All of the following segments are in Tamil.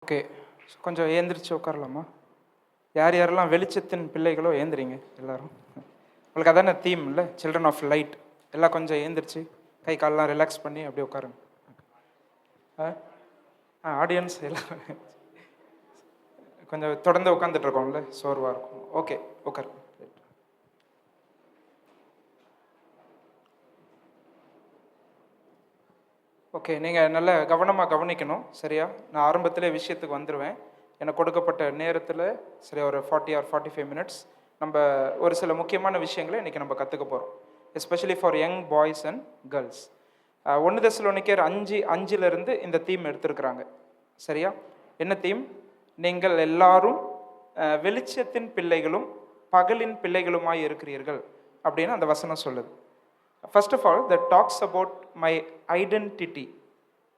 ஓகே, கொஞ்சம் ஏந்திரிச்சு உட்காரலாமா? யார் யாரெல்லாம் வெளிச்சத்தின் பிள்ளைகளோ ஏந்திரிங்க எல்லாரும். உங்களுக்கு அதான தீம் இல்லை, சில்ட்ரன் ஆஃப் லைட். எல்லாம் கொஞ்சம் ஏந்திரிச்சு கை காலெலாம் ரிலாக்ஸ் பண்ணி அப்படியே உட்காருங்க. ஆடியன்ஸ் எல்லாம் கொஞ்சம் தொடர்ந்து உட்காந்துட்டு இருக்கோம்ல, சோர்வாக இருக்கும். ஓகே, உட்காரு. ஓகே, நீங்கள் நல்ல கவனமாக கவனிக்கணும், சரியா? நான் ஆரம்பத்திலே விஷயத்துக்கு வந்துடுவேன். எனக்கு கொடுக்கப்பட்ட நேரத்தில் சரி ஒரு 40 or 45 minutes நம்ம ஒரு சில முக்கியமான விஷயங்களை இன்றைக்கி நம்ம கற்றுக்க போகிறோம், especially for young boys and girls. 1 தெசலோனிக்கேயர் 5:5 இந்த தீம் எடுத்திருக்கிறாங்க, சரியா? என்ன தீம்? நீங்கள் எல்லாரும் வெளிச்சத்தின் பிள்ளைகளும் பகலின் பிள்ளைகளுமாய் இருக்கிறீர்கள் அப்படின்னு அந்த வசனம் சொல்லுது. First of all that talks about my identity.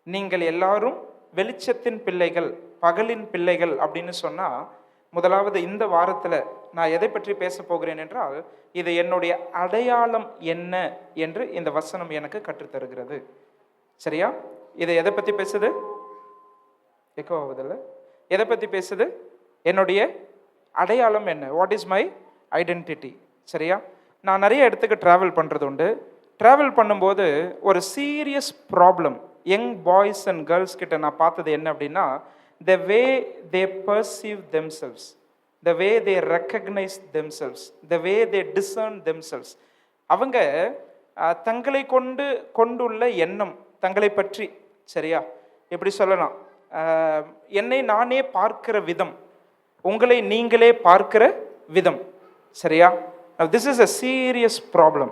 நீங்கள் எல்லாரும் வெளிச்சத்தின் பிள்ளைகள் பகலின் பிள்ளைகள் அப்படின்னு சொன்னால், முதலாவது இந்த வாரத்தில் நான் எதை பற்றி பேச போகிறேன் என்றால், இது என்னுடைய அடையாளம் என்ன என்று இந்த வசனம் எனக்கு கற்றுத்தருகிறது, சரியா? இதை எதை பற்றி பேசுது? எக்கோ ஆகுதில்ல? எதை பற்றி பேசுது? என்னுடைய அடையாளம் என்ன? வாட் இஸ் மை ஐடென்டிட்டி, சரியா? நான் நிறைய இடத்துக்கு ட்ராவல் பண்ணுறது உண்டு. ட்ராவல் பண்ணும்போது ஒரு serious problem young boys and girls கிட்ட நான் பார்த்தது என்ன அப்படின்னா, the way they perceive themselves, the way they recognize themselves, the way they discern themselves. அவங்க தங்களை கொண்டுள்ள எண்ணம், தங்களை பற்றி, சரியா? எப்படி சொல்லலாம், என்னை நானே பார்க்கிற விதம், உங்களை நீங்களே பார்க்கிற விதம், சரியா? this is a serious problem.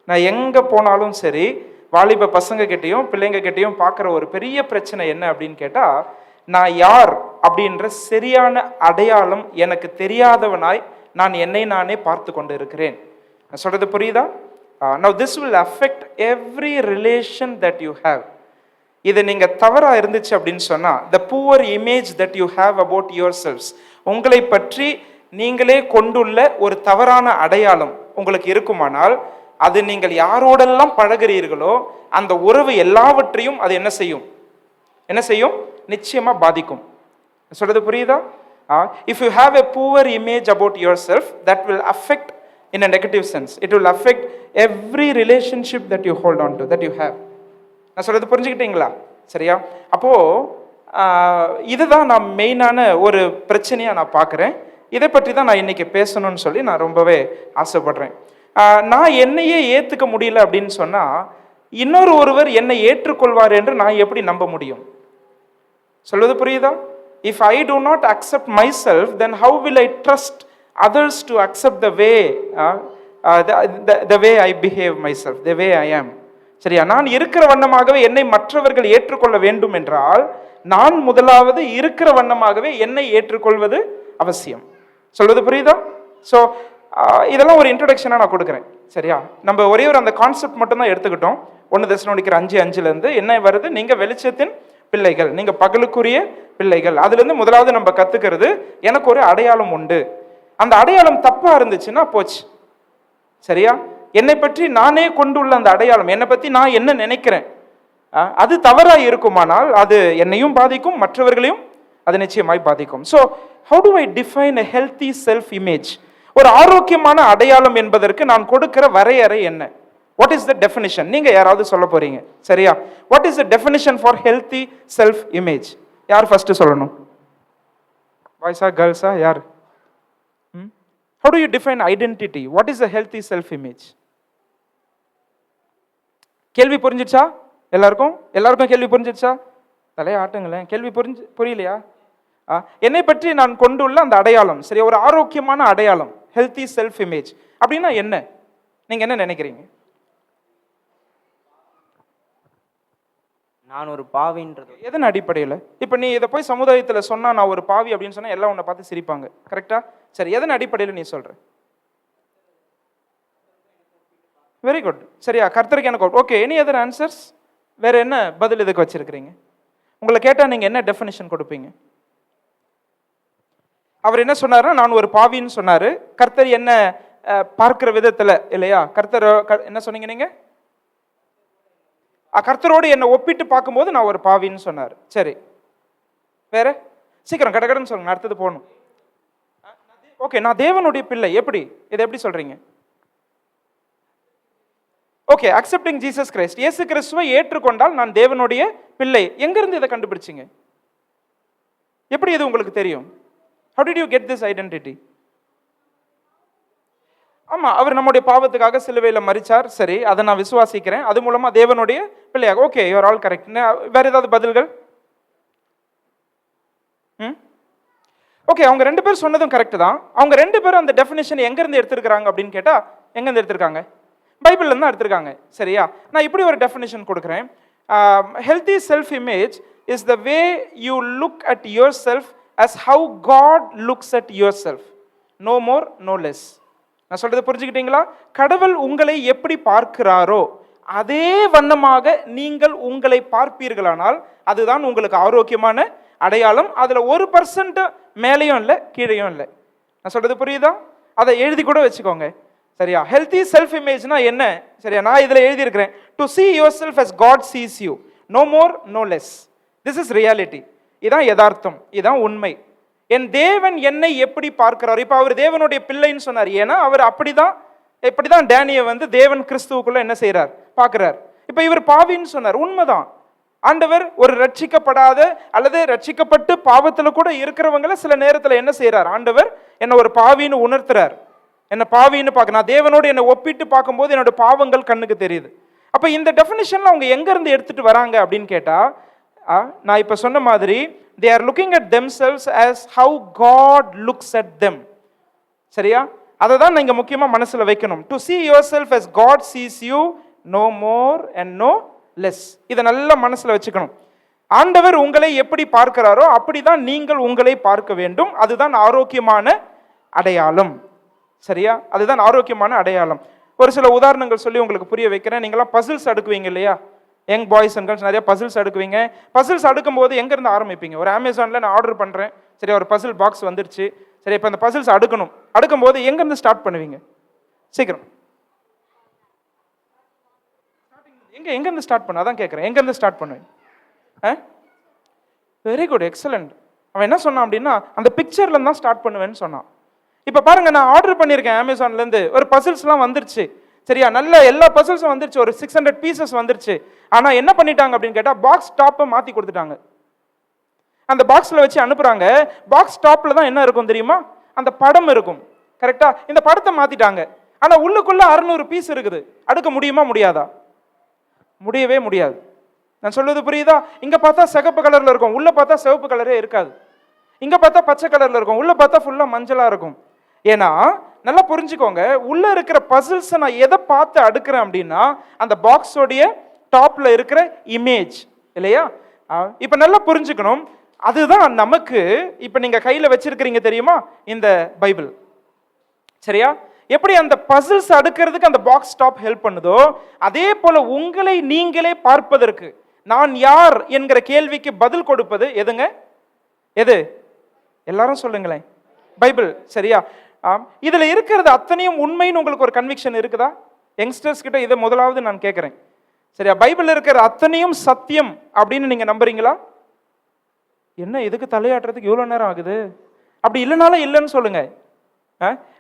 நான் எங்கே போனாலும் சரி, வாலிப பசங்க கிட்டேயும் பிள்ளைங்க கிட்டேயும் பார்க்குற ஒரு பெரிய பிரச்சனை என்ன அப்படின்னு கேட்டால், நான் யார் அப்படின்ற சரியான அடையாளம் எனக்கு தெரியாதவனாய் நான் என்னை நானே பார்த்து கொண்டு இருக்கிறேன். நான் சொல்கிறது புரியுதா? now this will affect every relation that you have. இது நீங்கள் தவறாக இருந்துச்சு அப்படின்னு சொன்னால், the poor image that you have about yourselves, உங்களை பற்றி நீங்களே கொண்டுள்ள ஒரு தவறான அடையாளம் உங்களுக்கு இருக்குமானால், அது நீங்கள் யாரோடெல்லாம் பழகிறீர்களோ அந்த உறவு எல்லாவற்றையும் அது என்ன செய்யும்? நிச்சயமா பாதிக்கும். சொல்றது புரியுதா? if you have a poor image about yourself, that will affect in a negative sense. It will affect every relationship that you hold on to, that you have. நான் சொல்றது புரிஞ்சுக்கிட்டீங்களா? சரியா? அப்போ இதுதான் நான் மெயினான ஒரு பிரச்சனையா நான் பார்க்குறேன். இதை பற்றி தான் நான் இன்னைக்கு பேசணும்னு சொல்லி நான் ரொம்பவே ஆசைப்படுறேன். நான் என்னையே ஏற்றுக்க முடியல அப்படின்னு சொன்னால், இன்னொரு ஒருவர் என்னை ஏற்றுக்கொள்வார் என்று நான் எப்படி நம்ப முடியும்? சொல்வது புரியுதா? If I do not accept myself, then how will I trust others to accept the way I behave myself, the way I am? சரியா? நான் இருக்கிற வண்ணமாகவே என்னை மற்றவர்கள் ஏற்றுக்கொள்ள வேண்டும் என்றால், நான் முதலாவது இருக்கிற வண்ணமாகவே என்னை ஏற்றுக்கொள்வது அவசியம். சொல்வது புரியுதா? ஸோ இதெல்லாம் ஒரு இன்ட்ரோடக்ஷனாக நான் கொடுக்குறேன், சரியா? நம்ம ஒரே ஒரு அந்த கான்செப்ட் மட்டும்தான் எடுத்துக்கிட்டோம். 1 தெசலோனிக்கேயர் 5:5 என்ன வருது? நீங்கள் வெளிச்சத்தின் பிள்ளைகள், நீங்கள் பகலுக்குரிய பிள்ளைகள். அதுலேருந்து முதலாவது நம்ம கற்றுக்கிறது, எனக்கு ஒரு அடையாளம் உண்டு. அந்த அடையாளம் தப்பாக இருந்துச்சுன்னா போச்சு, சரியா? என்னை பற்றி நானே கொண்டுள்ள அந்த அடையாளம், என்னை பற்றி நான் என்ன நினைக்கிறேன், அது தவறாக இருக்குமானால் அது என்னையும் பாதிக்கும், மற்றவர்களையும் அது நிச்சயமாய் பாதிக்கும். So how do I define a healthy self image? ஒரு ஆரோக்கியமான அடையாளம் என்பதற்கு நான் கொடுக்கிற வரையறை என்ன? What is the definition? நீங்க யாராவது சொல்ல போறீங்க, சரியா? What is the definition for healthy self image? யார் ஃபர்ஸ்ட் சொல்லணும்? பாய்ஸா கேர்ள்ஸா யார்? how do you define identity? what is a healthy self image? கேள்வி புரிஞ்சிச்சா? எல்லாருக்கும் கேள்வி புரிஞ்சிச்சா? தலையை ஆட்டுங்களேன். கேள்வி புரியலையா? என்னை பற்றி நான் கொண்டுள்ள அந்த அடையாளம், சரி, ஒரு ஆரோக்கியமான அடையாளம், ஹெல்தி செல்ஃப் இமேஜ் அப்படின்னா என்ன? நீங்க என்ன நினைக்கிறீங்க? நான் ஒரு பாவின்றது எதன் அடிப்படையில்? இப்போ நீ இதை போய் சமுதாயத்தில் சொன்னா, நான் ஒரு பாவி அப்படின்னு சொன்னா எல்லாம் உன்னை பார்த்து சிரிப்பாங்க, கரெக்டா? சரி, எதன் அடிப்படையில் நீ சொல்ற? வெரி குட், சரியா? கர்த்தருக்கு எனக்கு ஓகே. Any other answers? வேற என்ன பதில் இதுக்கு வச்சிருக்கிறீங்க? உங்களை கேட்டால் நீங்க என்ன டெஃபினிஷன் கொடுப்பீங்க? அவர் என்ன சொன்னார்? நான் ஒரு பாவின்னு சொன்னாரு. கர்த்தர் என்ன பார்க்கிற விதத்துல இல்லையா? கர்த்தர் என்ன சொன்னீங்க நீங்க? கர்த்தரோடு என்னை ஒப்பிட்டு பார்க்கும்போது நான் ஒரு பாவின்னு சொன்னார். சரி, வேற சீக்கிரம் கடகடன்னு சொல்லுங்க, அடுத்தது போகணும். ஓகே, நான் தேவனுடைய பிள்ளை. எப்படி, இதை எப்படி சொல்றீங்க? ஓகே, அக்செப்டிங் ஜீசஸ் கிரைஸ்ட், இயேசு கிறிஸ்துவை ஏற்றுக்கொண்டால் நான் தேவனுடைய பிள்ளை. எங்கிருந்து இதை கண்டுபிடிச்சிங்க? எப்படி இது உங்களுக்கு தெரியும்? How did you get this identity? ஆமா, அவர் நம்முடைய பாவத்துக்காக சிலுவையில மரிச்சார், சரி, அதை நான் விசுவாசிக்கிறேன், அது மூலமா தேவனுடைய பிள்ளையாக. Okay, you are all correct. வேற ஏதாவது பதில்கள்? ஓகே, அவங்க 2 பேர் சொன்னதும் கரெக்ட் தான். அவங்க 2 பேரும் அந்த டெஃபினேஷன் எங்க இருந்து எடுத்திருக்காங்க அப்படின்னு கேட்டா, எங்க இருந்து எடுத்திருக்காங்க? பைபிள்ல இருந்து எடுத்திருக்காங்க, சரியா? நான் இப்படி ஒரு டெஃபினேஷன் கொடுக்குறேன். Healthy self image is the way you look at yourself as how God looks at yourself, no more no less. நான் சொல்றது புரிஞ்சுக்கிட்டீங்களா? கடவுள் உங்களை எப்படி பார்க்கிறாரோ அதே வண்ணமாக நீங்கள் உங்களை பார்ப்பீர்களானால் அதுதான் உங்களுக்கு ஆரோக்கியமான அடையாளம். அதுல 1% மேலேயும் இல்லை கீழேயும் இல்லை. நான் சொல்றது புரியுதா? அதை எழுதி கூட வச்சுக்கோங்க, சரியா? ஹெல்தி செல்ஃப் இமேஜ்னா என்ன, சரியா? நான் இதுல எழுதி இருக்கிறேன், to see yourself as God sees you, no more no less. This is reality. இதான் யதார்த்தம், இதான் உண்மை. என் தேவன் என்னை எப்படி பார்க்கிறார்? இப்ப அவர் தேவனுடைய பிள்ளைன்னு சொன்னார், ஏன்னா அவர் இப்படிதான் டேனியை வந்து தேவன் கிறிஸ்துவுக்குள்ள என்ன செய்யறார், பார்க்கிறார். இப்ப இவர் பாவின்னு சொன்னார், உண்மைதான். ஆண்டவர் ஒரு ரட்சிக்கப்படாத அல்லது ரட்சிக்கப்பட்டு பாவத்துல கூட இருக்கிறவங்களை சில நேரத்துல என்ன செய்யறார், ஆண்டவர் என்ன ஒரு பாவின்னு உணர்த்துறார், என்ன பாவின்னு பார்க்க. நான் தேவனோடு என்னை ஒப்பிட்டு பார்க்கும்போது என்னோட பாவங்கள் கண்ணுக்கு தெரியுது. அப்ப இந்த டெஃபினிஷன்ல அவங்க எங்க இருந்து எடுத்துட்டு வராங்க அப்படின்னு கேட்டா, நான் இப்ப சொன்ன மாதிரி they are looking at themselves as how God looks at them, சரியா? அதை தான் நீங்க முக்கியமா மனசுல வைக்கணும். to see yourself as God sees you, no more and no less. இதை நல்லா மனசுல வச்சுக்கணும். ஆண்டவர் உங்களை எப்படி பார்க்கிறாரோ அப்படிதான் நீங்கள் உங்களை பார்க்க வேண்டும். அதுதான் ஆரோக்கியமான அடையாளம், சரியா? அதுதான் ஆரோக்கியமான அடையாளம். ஒரு சில உதாரணங்கள் சொல்லி உங்களுக்கு புரிய வைக்கிறேன். நீங்களாம் பசில்ஸ் அடுக்குவீங்க இல்லையா? யங் பாய்ஸ் அண்ட் கேர்ள்ஸ் நிறைய பசில்ஸ் அடுக்குவீங்க. பசில்ஸ் அடுக்கும் போது எங்கேருந்து ஆரம்பிப்பீங்க? ஒரு அமேசானில் நான் ஆர்டர் பண்ணுறேன், சரி, ஒரு பசில் பாக்ஸ் வந்துருச்சு, சரி, இப்போ அந்த பசில்ஸ் அடுக்கும் போது எங்கேருந்து ஸ்டார்ட் பண்ணுவீங்க? சீக்கிரம் எங்கேருந்து ஸ்டார்ட் பண்ண, அதான் கேட்குறேன், எங்கேருந்து ஸ்டார்ட் பண்ணுவீங்க? Very good, excellent. அவன் என்ன சொன்னான் அப்படின்னா, அந்த பிக்சர்லேருந்து தான் ஸ்டார்ட் பண்ணுவேன்னு சொன்னான். இப்போ பாருங்க, நான் ஆர்டர் பண்ணியிருக்கேன் அமேசான்லேருந்து, ஒரு பசில்ஸ்லாம் வந்துருச்சு, சரியா? நல்ல எல்லா பசில்ஸும் வந்துருச்சு, ஒரு 600 பீசஸ் வந்துருச்சு. ஆனால் என்ன பண்ணிட்டாங்க அப்படின்னு கேட்டால், பாக்ஸ் டாப்பை மாற்றி கொடுத்துட்டாங்க. அந்த பாக்ஸில் வச்சு அனுப்புகிறாங்க. பாக்ஸ் டாப்பில் தான் என்ன இருக்கும் தெரியுமா? அந்த படம் இருக்கும், கரெக்டா? இந்த படத்தை மாற்றிட்டாங்க. ஆனால் உள்ளுக்குள்ள 600 பீஸ் இருக்குது. அடுக்க முடியுமா முடியாதா? முடியவே முடியாது. நான் சொல்வது புரியுதா? இங்கே பார்த்தா சிகப்பு கலரில் இருக்கும், உள்ளே பார்த்தா சிவப்பு கலரே இருக்காது. இங்கே பார்த்தா பச்சை கலரில் இருக்கும், உள்ளே பார்த்தா ஃபுல்லாக மஞ்சளாக இருக்கும். ஏன்னா நல்லா புரிஞ்சுக்கோங்க, உள்ள இருக்கிற பசில்ஸை நான் எதை பார்த்து அடுக்கிறேன் அப்படின்னா அந்த பாக்ஸோடைய டாப்ல இருக்கிற இமேஜ் இல்லையா? இப்போ நல்லா புரிஞ்சுக்கணும். அதுதான் நமக்கு இப்போ நீங்க கையில வச்சிருக்கிறீங்க தெரியுமா, இந்த பைபிள், சரியா? எப்படி அந்த பசில்ஸ் அடுக்கிறதுக்கு அந்த பாக்ஸ் டாப் ஹெல்ப் பண்ணுதோ, அதே போல உங்களை நீங்களே பார்ப்பதற்கு, நான் யார் என்கிற கேள்விக்கு பதில் கொடுப்பது எதுங்க? எது? எல்லாரும் சொல்லுங்களேன், பைபிள், சரியா? இதுல இருக்கிறது அத்தனையும் உண்மைன்னு உங்களுக்கு ஒரு கன்விக்ஷன் இருக்குதா? யங்ஸ்டர்ஸ் கிட்ட இதை முதலாவது நான் கேட்கிறேன், சரியா? பைபிள் இருக்கிற அத்தனையும் சத்தியம் அப்படின்னு நீங்க நம்புறீங்களா? என்ன இதுக்கு தலையாட்டுறதுக்கு இவ்வளவு நேரம் ஆகுது? அப்படி இல்லைனாலும் இல்லைன்னு சொல்லுங்க.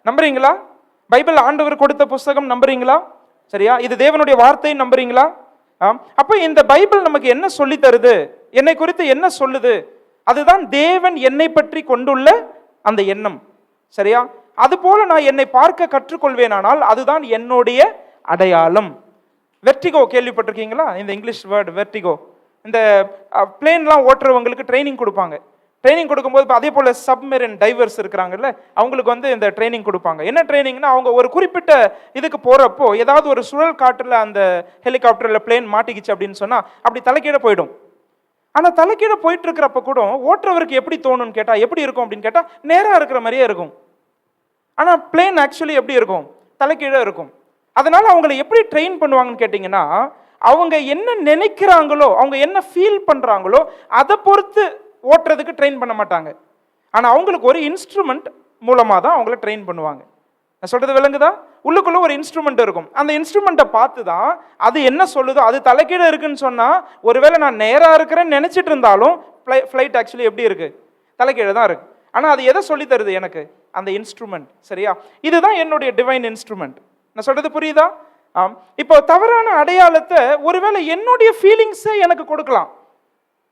நம்புறீங்களா? பைபிள் ஆண்டவர் கொடுத்த புஸ்தகம் நம்புறீங்களா? சரியா? இது தேவனுடைய வார்த்தை நம்புறீங்களா? அப்ப இந்த பைபிள் நமக்கு என்ன சொல்லி தருது, என்னை குறித்து என்ன சொல்லுது? அதுதான் தேவன் என்னை பற்றி கொண்டுள்ள அந்த எண்ணம், சரியா? அது போல நான் என்னை பார்க்க கற்றுக்கொள்வேனானால் அதுதான் என்னுடைய அடையாளம். வெர்டிகோ கேள்விப்பட்டிருக்கீங்களா? இந்த இங்கிலீஷ் வேர்டு வெர்டிகோ. இந்த பிளேன்லாம் ஓட்டுறவங்களுக்கு ட்ரைனிங் கொடுப்பாங்க. ட்ரைனிங் கொடுக்கும்போது அதே போல சப்மெரின் டைவர்ஸ் இருக்கிறாங்கல்ல, அவங்களுக்கு வந்து இந்த ட்ரைனிங் கொடுப்பாங்க. என்ன ட்ரைனிங்னா, அவங்க ஒரு குறிப்பிட்ட இதுக்கு போறப்போ ஏதாவது ஒரு சுழல் காற்றுல அந்த ஹெலிகாப்டர்ல பிளேன் மாட்டிக்கிச்சு அப்படின்னு சொன்னா அப்படி தலைக்கீழ போயிடும். ஆனா தலைக்கீழ போயிட்டு இருக்கிறப்ப கூட ஓட்டுறவருக்கு எப்படி தோணும்னு கேட்டா, எப்படி இருக்கும் அப்படின்னு கேட்டா, நேரா இருக்கிற மாதிரியே இருக்கும். ஆனா பிளேன் ஆக்சுவலி எப்படி இருக்கும்? தலைக்கீழ இருக்கும். அதனால அவங்களை எப்படி ட்ரெயின் பண்ணுவாங்கன்னு கேட்டீங்கன்னா, அவங்க என்ன நினைக்கிறாங்களோ, அவங்க என்ன ஃபீல் பண்றாங்களோ அதை பொறுத்து ஓட்டுறதுக்கு ட்ரெயின் பண்ண மாட்டாங்க. ஆனா அவங்களுக்கு ஒரு இன்ஸ்ட்ருமெண்ட் மூலமா தான் அவங்கள ட்ரெயின் பண்ணுவாங்க. நான் சொல்றது விளங்குதா? உள்ளுக்குள்ள ஒரு இன்ஸ்ட்ருமெண்ட் இருக்கும். அந்த இன்ஸ்ட்ருமெண்ட்டை பார்த்து தான் அது என்ன சொல்லுதோ, அது தலைக்கீழ இருக்குன்னு சொன்னா, ஒருவேளை நான் நேரா இருக்கிறேன்னு நினைச்சிட்டு இருந்தாலும் ஃப்ளைட் ஆக்சுவலி எப்படி இருக்கு? தலைகீழ தான் இருக்கு. ஆனா அது எதை சொல்லி தருது எனக்கு? அந்த இன்ஸ்ட்ருமெண்ட். சரியா? இதுதான் என்னுடைய டிவைன் இன்ஸ்ட்ருமெண்ட். நான் சொல்றது புரியுதா? இப்போ தவறான அடையாளத்தை ஒருவேளை என்னுடைய ஃபீலிங்ஸை எனக்கு கொடுக்கலாம்.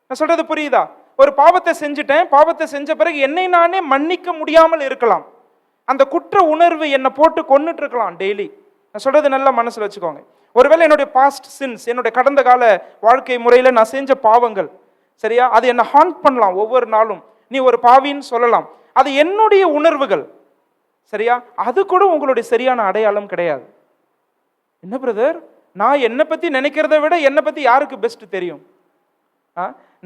நான் சொல்றது புரியுதா? ஒரு பாவத்தை செஞ்சுட்டேன், பாவத்தை செஞ்ச பிறகு என்னை நானே மன்னிக்க முடியாமல் இருக்கலாம். அந்த குற்ற உணர்வு என்னை போட்டு கொன்னுட்டு இருக்கலாம் டெய்லி. நான் சொல்றது நல்லா மனசுல வச்சுக்கோங்க. ஒருவேளை என்னுடைய பாஸ்ட் சின்ஸ், என்னுடைய கடந்த கால வாழ்க்கை முறையில நான் செஞ்ச பாவங்கள், சரியா, அது என்ன ஹாண்ட் பண்ணலாம். ஒவ்வொரு நாளும் நீ ஒரு பாவின்னு சொல்லலாம். அது என்னுடைய உணர்வுகள், சரியா? அது கூட உங்களுடைய சரியான அடையாளம் கிடையாது. என்ன பிரதர், நான் என்னை பத்தி நினைக்கிறத விட என்னை பத்தி யாருக்கு பெஸ்ட் தெரியும்?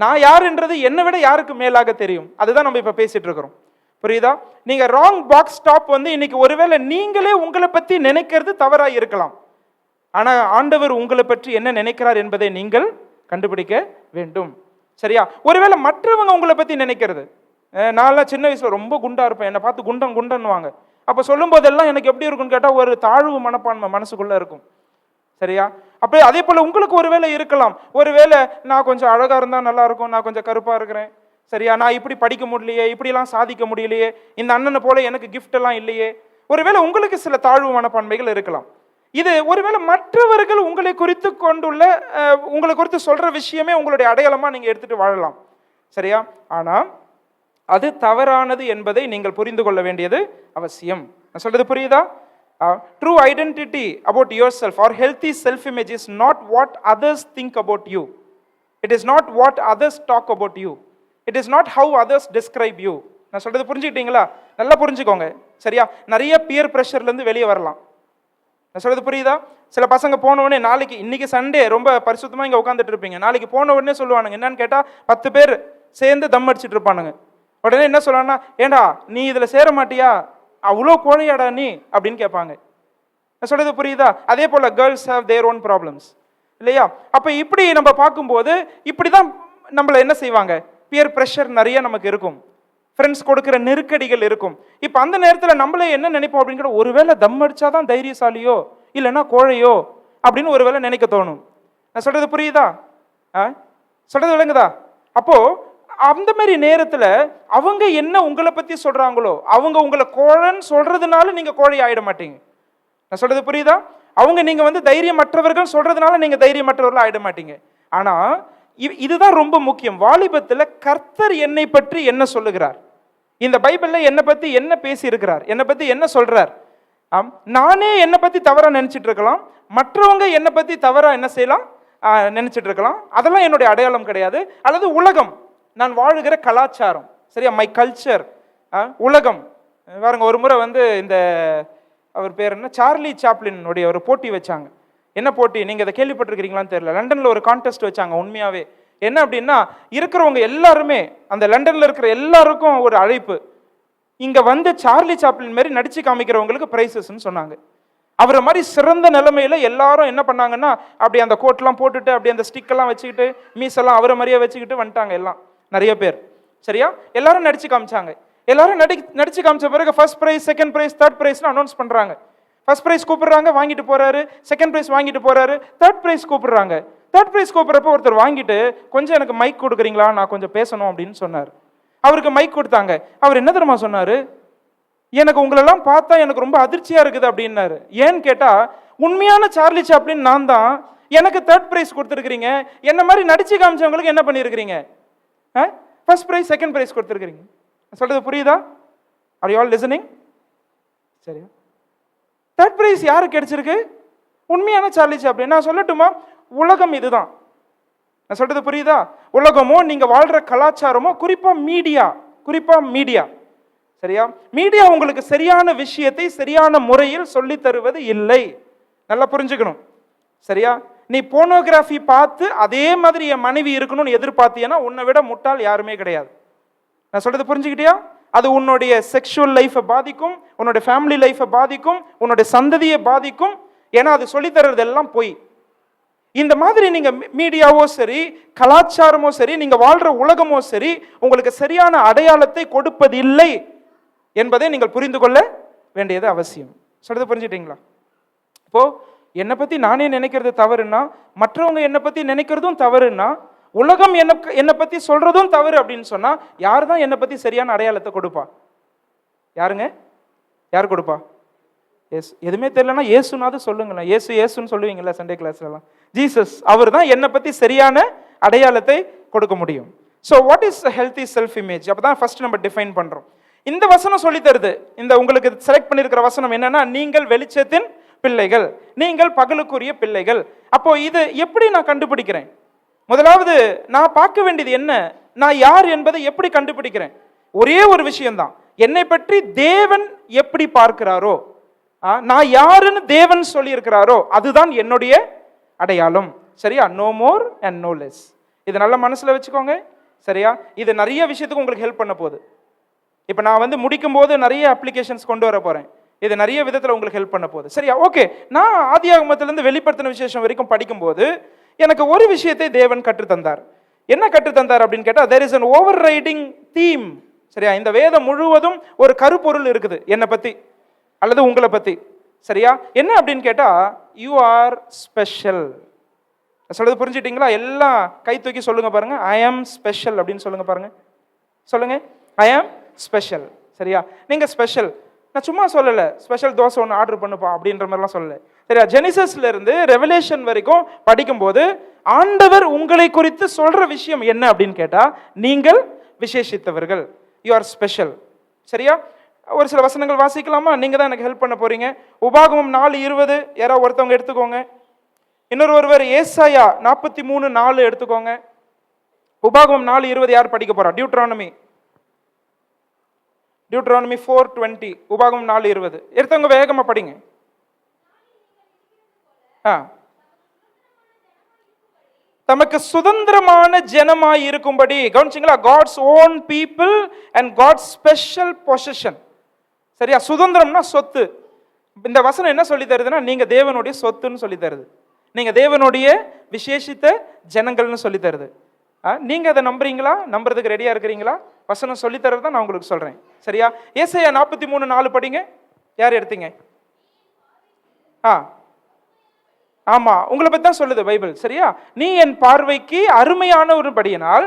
நான் யாருன்றது என்னை விட யாருக்கு மேலாக தெரியும்? அதுதான் நம்ம இப்ப பேசிட்டு இருக்கிறோம். புரியுதா? நீங்க ராங் பாக்ஸ் ஸ்டாப் இன்னைக்கு ஒருவேளை நீங்களே உங்களை பத்தி நினைக்கிறது தவறா இருக்கலாம். ஆனா ஆண்டவர் உங்களை பற்றி என்ன நினைக்கிறார் என்பதை நீங்கள் கண்டுபிடிக்க வேண்டும். சரியா? ஒருவேளை மற்றவங்க உங்களை பத்தி நினைக்கிறது, நான் சின்ன வயசுல ரொம்ப குண்டா இருப்பேன், என்னை பார்த்து குண்டன்னுவாங்க. அப்ப சொல்லும் போதெல்லாம் எனக்கு எப்படி இருக்கும்னு கேட்டா ஒரு தாழ்வு மனப்பான்மை மனசுக்குள்ள இருக்கும். சரியா? அப்ப அதே போல உங்களுக்கு ஒருவேளை இருக்கலாம், ஒருவேளை நான் கொஞ்சம் அழகா இருந்தா நல்லா இருக்கும், நான் கொஞ்சம் கருப்பா இருக்கிறேன், சரியா, நான் இப்படி படிக்க முடியலையே, இப்படிலாம் சாதிக்க முடியலையே, இந்த அண்ணனை போல எனக்கு கிஃப்ட் எல்லாம் இல்லையே. ஒருவேளை உங்களுக்கு சில தாழ்வு மனப்பான்மைகள் இருக்கலாம். இது ஒருவேளை மற்றவர்கள் உங்களை குறித்து கொண்டுள்ள உங்களை குறித்து சொல்ற விஷயமே உங்களுடைய அடையாளமா நீங்க எடுத்துட்டு வாழலாம். சரியா? ஆனா அது தவறானது என்பதை நீங்கள் புரிந்து கொள்ள வேண்டியது அவசியம். நான் சொல்றது புரியுதா? True identity about yourself or healthy self image is not what others think about you. It is not what others talk about you. It is not how others describe you. நான் சொல்றது புரிஞ்சுக்கிட்டீங்களா? நல்லா புரிஞ்சுக்கோங்க. சரியா? நிறைய பியர் ப்ரெஷர்ல இருந்து வெளியே வரலாம். நான் சொல்றது புரியுதா? சில பசங்க போன உடனே, நாளைக்கு இன்னைக்கு சண்டே ரொம்ப பரிசுத்தமா இங்க உட்காந்துட்டு இருப்பீங்க, நாளைக்கு போன உடனே சொல்லுவானுங்க என்னன்னு கேட்டா 10 பேர் சேர்ந்து தம் அடிச்சுட்டு இருப்பானுங்க. உடனே என்ன சொல்றான்னா, ஏண்டா நீ இதுல சேர மாட்டியா, அவ்வளோ கோழையாடா நீ அப்படின்னு கேட்பாங்க. நான் சொல்றது புரியுதா? அதே போல girls have their own problems, இல்லையா? அப்ப இப்படி நம்ம பார்க்கும்போது இப்படிதான் நம்மள என்ன செய்வாங்க, பியர் ப்ரெஷர் நிறைய நமக்கு இருக்கும், ஃப்ரெண்ட்ஸ் கொடுக்குற நெருக்கடிகள் இருக்கும். இப்போ அந்த நேரத்தில் நம்மளே என்ன நினைப்போம் அப்படிங்கிற, ஒருவேளை தம் அடிச்சாதான் தைரியசாலியோ இல்லைன்னா கோழையோ அப்படின்னு ஒருவேளை நினைக்க தோணும். நான் சொல்றது புரியுதா? சொல்றது விளங்குதா? அப்போ அந்த மாதிரி நேரத்துல அவங்க என்ன உங்களை பத்தி சொல்றாங்களோ, அவங்க உங்களை கோழைன்னு சொல்றதுனால நீங்க கோழை ஆயிட மாட்டீங்க. நான் சொல்றது புரியுதா? அவங்க நீங்க தைரியமற்றவர்கள் சொல்றதுனால நீங்க தைரியமற்றவர்கள் ஆயிட மாட்டீங்க. ஆனா இதுதான் ரொம்ப முக்கியம். வாலிபத்துல கர்த்தர் என்னை பற்றி என்ன சொல்லுகிறார், இந்த பைபிள்ல என்னை பத்தி என்ன பேசி இருக்கிறார், என்னை பத்தி என்ன சொல்றார். நானே என்னை பத்தி தவறா நினைச்சிட்டு இருக்கலாம், மற்றவங்க என்னை பத்தி தவறா என்ன செய்யலாம் நினைச்சிட்டு இருக்கலாம். அதெல்லாம் என்னுடைய அடையாளம் கிடையாது. அல்லது உலகம், நான் வாழுகிற கலாச்சாரம், சரியா, மை கல்ச்சர், உலகம். பாருங்க, ஒரு முறை இந்த அவர் பேர் என்ன, சார்லி சாப்ளின் உடைய ஒரு போட்டி வச்சாங்க. என்ன போட்டி, நீங்க இதை கேள்விப்பட்டிருக்கிறீங்களான்னு தெரியல. லண்டன்ல ஒரு கான்டெஸ்ட் வச்சாங்க. உண்மையாவே என்ன அப்படின்னா, இருக்கிறவங்க எல்லாருமே, அந்த லண்டன்ல இருக்கிற எல்லாருக்கும் ஒரு அழைப்பு, இங்க சார்லி சாப்ளின் மாதிரி நடிச்சு காமிக்கிறவங்களுக்கு பிரைசஸ்ன்னு சொன்னாங்க. அவரை மாதிரி சிறந்த நிலைமையில எல்லாரும் என்ன பண்ணாங்கன்னா, அப்படி அந்த கோட்லாம் போட்டுட்டு, அப்படி அந்த ஸ்டிக் எல்லாம் வச்சுக்கிட்டு, மீசெல்லாம் அவரை மாதிரியே வச்சுக்கிட்டு வந்துட்டாங்க எல்லாம், நிறைய பேர். சரியா? எல்லாரும் நடிச்சு காமிச்சாங்க. எல்லாரும் நடிச்சு காமிச்ச பிறகு first prize, second prize, third பிரைஸ்னு அனௌன்ஸ் பண்றாங்க. ஃபர்ஸ்ட் பிரைஸ் கூப்பிடுறாங்க, வாங்கிட்டு போறாரு. செகண்ட் பிரைஸ் வாங்கிட்டு போறாரு. தேர்ட் பிரைஸ் கூப்பிடுறாங்க. தேர்ட் பிரைஸ் கூப்பிடுறப்ப ஒருத்தர் வாங்கிட்டு, கொஞ்சம் எனக்கு மைக் கொடுக்குறீங்களா, நான் கொஞ்சம் பேசணும் அப்படின்னு சொன்னார். அவருக்கு மைக் கொடுத்தாங்க. அவர் என்ன தெரியுமா சொன்னாரு, எனக்கு உங்களெல்லாம் பார்த்தா எனக்கு ரொம்ப அதிர்ச்சியா இருக்குது அப்படின்னாரு. ஏன்னு கேட்டா, உண்மையான சார்லி சாப்ளின் நான் தான், எனக்கு தேர்ட் பிரைஸ் கொடுத்துருக்கீங்க, என்ன மாதிரி நடிச்சு காமிச்சவங்களுக்கு என்ன பண்ணிருக்கிறீங்க, ஃபர்ஸ்ட் பிரைஸ் செகண்ட் பிரைஸ் கொடுத்துருக்கீங்க. சொல்றது புரியுதா? Are you all listening? சரியா? தேர்ட் பிரைஸ் யாருக்கு கிடைச்சிருக்கு? உண்மையான சார்லி சாப்ளின். நான் சொல்லட்டுமா, உலகம் இதுதான். நான் சொல்றது புரியுதா? உலகமோ, நீங்க வாழ்ற கலாச்சாரமோ, குறிப்பா மீடியா, சரியா, மீடியா உங்களுக்கு சரியான விஷயத்தை சரியான முறையில் சொல்லி தருவது இல்லை. நல்லா புரிஞ்சுக்கணும். சரியா? நீ போனோகிராஃபி பார்த்து அதே மாதிரி என் மனைவி இருக்கணும்னு எதிர்பார்த்தீங்கன்னா உன்னை விட முட்டாள் யாருமே கிடையாது. நான் சொல்றது புரிஞ்சுக்கிட்டியா? அது உன்னுடைய செக்ஷுவல் லைஃபை பாதிக்கும், உன்னுடைய ஃபேமிலி லைஃபை பாதிக்கும், உன்னுடைய சந்ததியை பாதிக்கும். ஏன்னா அது சொல்லி தர்றது எல்லாம் பொய். இந்த மாதிரி நீங்க மீடியாவோ சரி, கலாச்சாரமோ சரி, நீங்க வாழ்ற உலகமோ சரி, உங்களுக்கு சரியான அடையாளத்தை கொடுப்பதில்லை என்பதை நீங்கள் புரிந்து கொள்ள வேண்டியது அவசியம். சொல்றது புரிஞ்சுட்டீங்களா? இப்போ என்னை பத்தி நானே நினைக்கிறது தவறுன்னா, மற்றவங்க என்னை பத்தி நினைக்கிறதும் தவறுன்னா, உலகம் என்னை பத்தி சொல்றதும் தவறு அப்படின்னு சொன்னா யார் தான் என்னை பத்தி சரியான அடையாளத்தை கொடுப்பா? யாருங்க? யார் கொடுப்பா? எஸ். எதுவுமே தெரியலன்னா ஏசுனாவது சொல்லுங்களேன். ஏசுன்னு சொல்லுவீங்களா சண்டே கிளாஸ்லாம்? ஜீசஸ் அவர் தான் என்னை பத்தி சரியான அடையாளத்தை கொடுக்க முடியும். So what is healthy self image? அப்பதான் ஃபர்ஸ்ட் நம்ம டிஃபைன் பண்றோம். இந்த வசனம் சொல்லி தருது. இந்த உங்களுக்கு செலக்ட் பண்ணியிருக்கிற வசனம் என்னன்னா, நீங்கள் வெளிச்சத்தின் பிள்ளைகள், நீங்கள் பகலுக்குரிய பிள்ளைகள். அப்போ இது எப்படி நான் கண்டுபிடிக்கிறேன்? முதலாவது நான் பார்க்க வேண்டியது என்ன? நான் யார் என்பதை எப்படி கண்டுபிடிக்கிறேன்? ஒரே ஒரு விஷயம்தான், என்னை பற்றி தேவன் எப்படி பார்க்கிறாரோ, நான் யாருன்னு தேவன் சொல்லி இருக்கிறாரோ அதுதான் என்னுடைய அடையாளம். சரியா? No more and no less. இது நல்ல மனசுல வச்சுக்கோங்க. சரியா? இது நிறைய விஷயத்துக்கு உங்களுக்கு ஹெல்ப் பண்ண போகுது. இப்போ நான் முடிக்கும் போது நிறைய அப்ளிகேஷன்ஸ் கொண்டு வர போறேன். இது நிறைய விதத்தில் உங்களுக்கு ஹெல்ப் பண்ண போகுது. சரியா? ஓகே. நான் ஆதியாகமத்திலிருந்து வெளிப்படுத்தின விசேஷம் வரைக்கும் படிக்கும்போது எனக்கு ஒரு விஷயத்தை தேவன் கற்றுத்தந்தார். என்ன கற்றுத்தந்தார் அப்படின்னு கேட்டால், there is an overriding theme. சரியா? இந்த வேதம் முழுவதும் ஒரு கருப்பொருள் இருக்குது என்னை பத்தி அல்லது உங்களை பத்தி. சரியா? என்ன அப்படின்னு கேட்டா, யூ ஆர் ஸ்பெஷல். சொல்றது புரிஞ்சுட்டீங்களா? எல்லாம் கை தூக்கி சொல்லுங்க பாருங்க. ஐ ஆம் ஸ்பெஷல் அப்படின்னு சொல்லுங்க பாருங்க. சொல்லுங்க, ஐ ஆம் ஸ்பெஷல். சரியா? நீங்க ஸ்பெஷல். நான் சும்மா சொல்லல ஸ்பெஷல் தோசை ஒன்று ஆர்டர் பண்ணுப்பா அப்படின்ற மாதிரிலாம் சொல்லலை. சரியா? ஜெனிசஸ்ல இருந்து ரெவலேஷன் வரைக்கும் படிக்கும்போது ஆண்டவர் உங்களை குறித்து சொல்ற விஷயம் என்ன அப்படின்னு கேட்டா, நீங்கள் விசேஷித்தவர்கள். You are special. சரியா? ஒரு சில வசனங்கள் வாசிக்கலாமா? நீங்க தான் எனக்கு ஹெல்ப் பண்ண போறீங்க. உபாகமம் 4:20 யாராவது ஒருத்தவங்க எடுத்துக்கோங்க. ஒருவர் ஏசாயா 43:4 எடுத்துக்கோங்க. உபாகமம் 4:20 யார் படிக்க போறா? டியூட்ரானமி 4:20. உபாகமம் 4:20 எடுத்தவங்க வேகமா படிங்க. தமக்கு சுதந்திரமான ஜனமாய் இருக்கும்படி. கவனிச்சிங்களா? God's own people and God's special position. சரியா? சுதந்திரம்னா சொத்து. இந்த வசனம் என்ன சொல்லி தருதுன்னா, நீங்க தேவனுடைய சொத்துன்னு சொல்லி தருது. நீங்க தேவனுடைய விசேஷித்த ஜனங்கள்னு சொல்லி தருது. நீங்க அதை நம்புறீங்களா? நம்புறதுக்கு ரெடியா இருக்கிறீங்களா? வசனம் சொல்லி தரது தான் நான் உங்களுக்கு சொல்றேன். சரியா? ஏசாயா 43:4 படிங்க. யார் எடுத்தீங்க? ஆமா, உங்களை பத்தி தான் சொல்லுது பைபிள். சரியா? நீ என் பார்வைக்கு அருமையான ஒரு படியினால்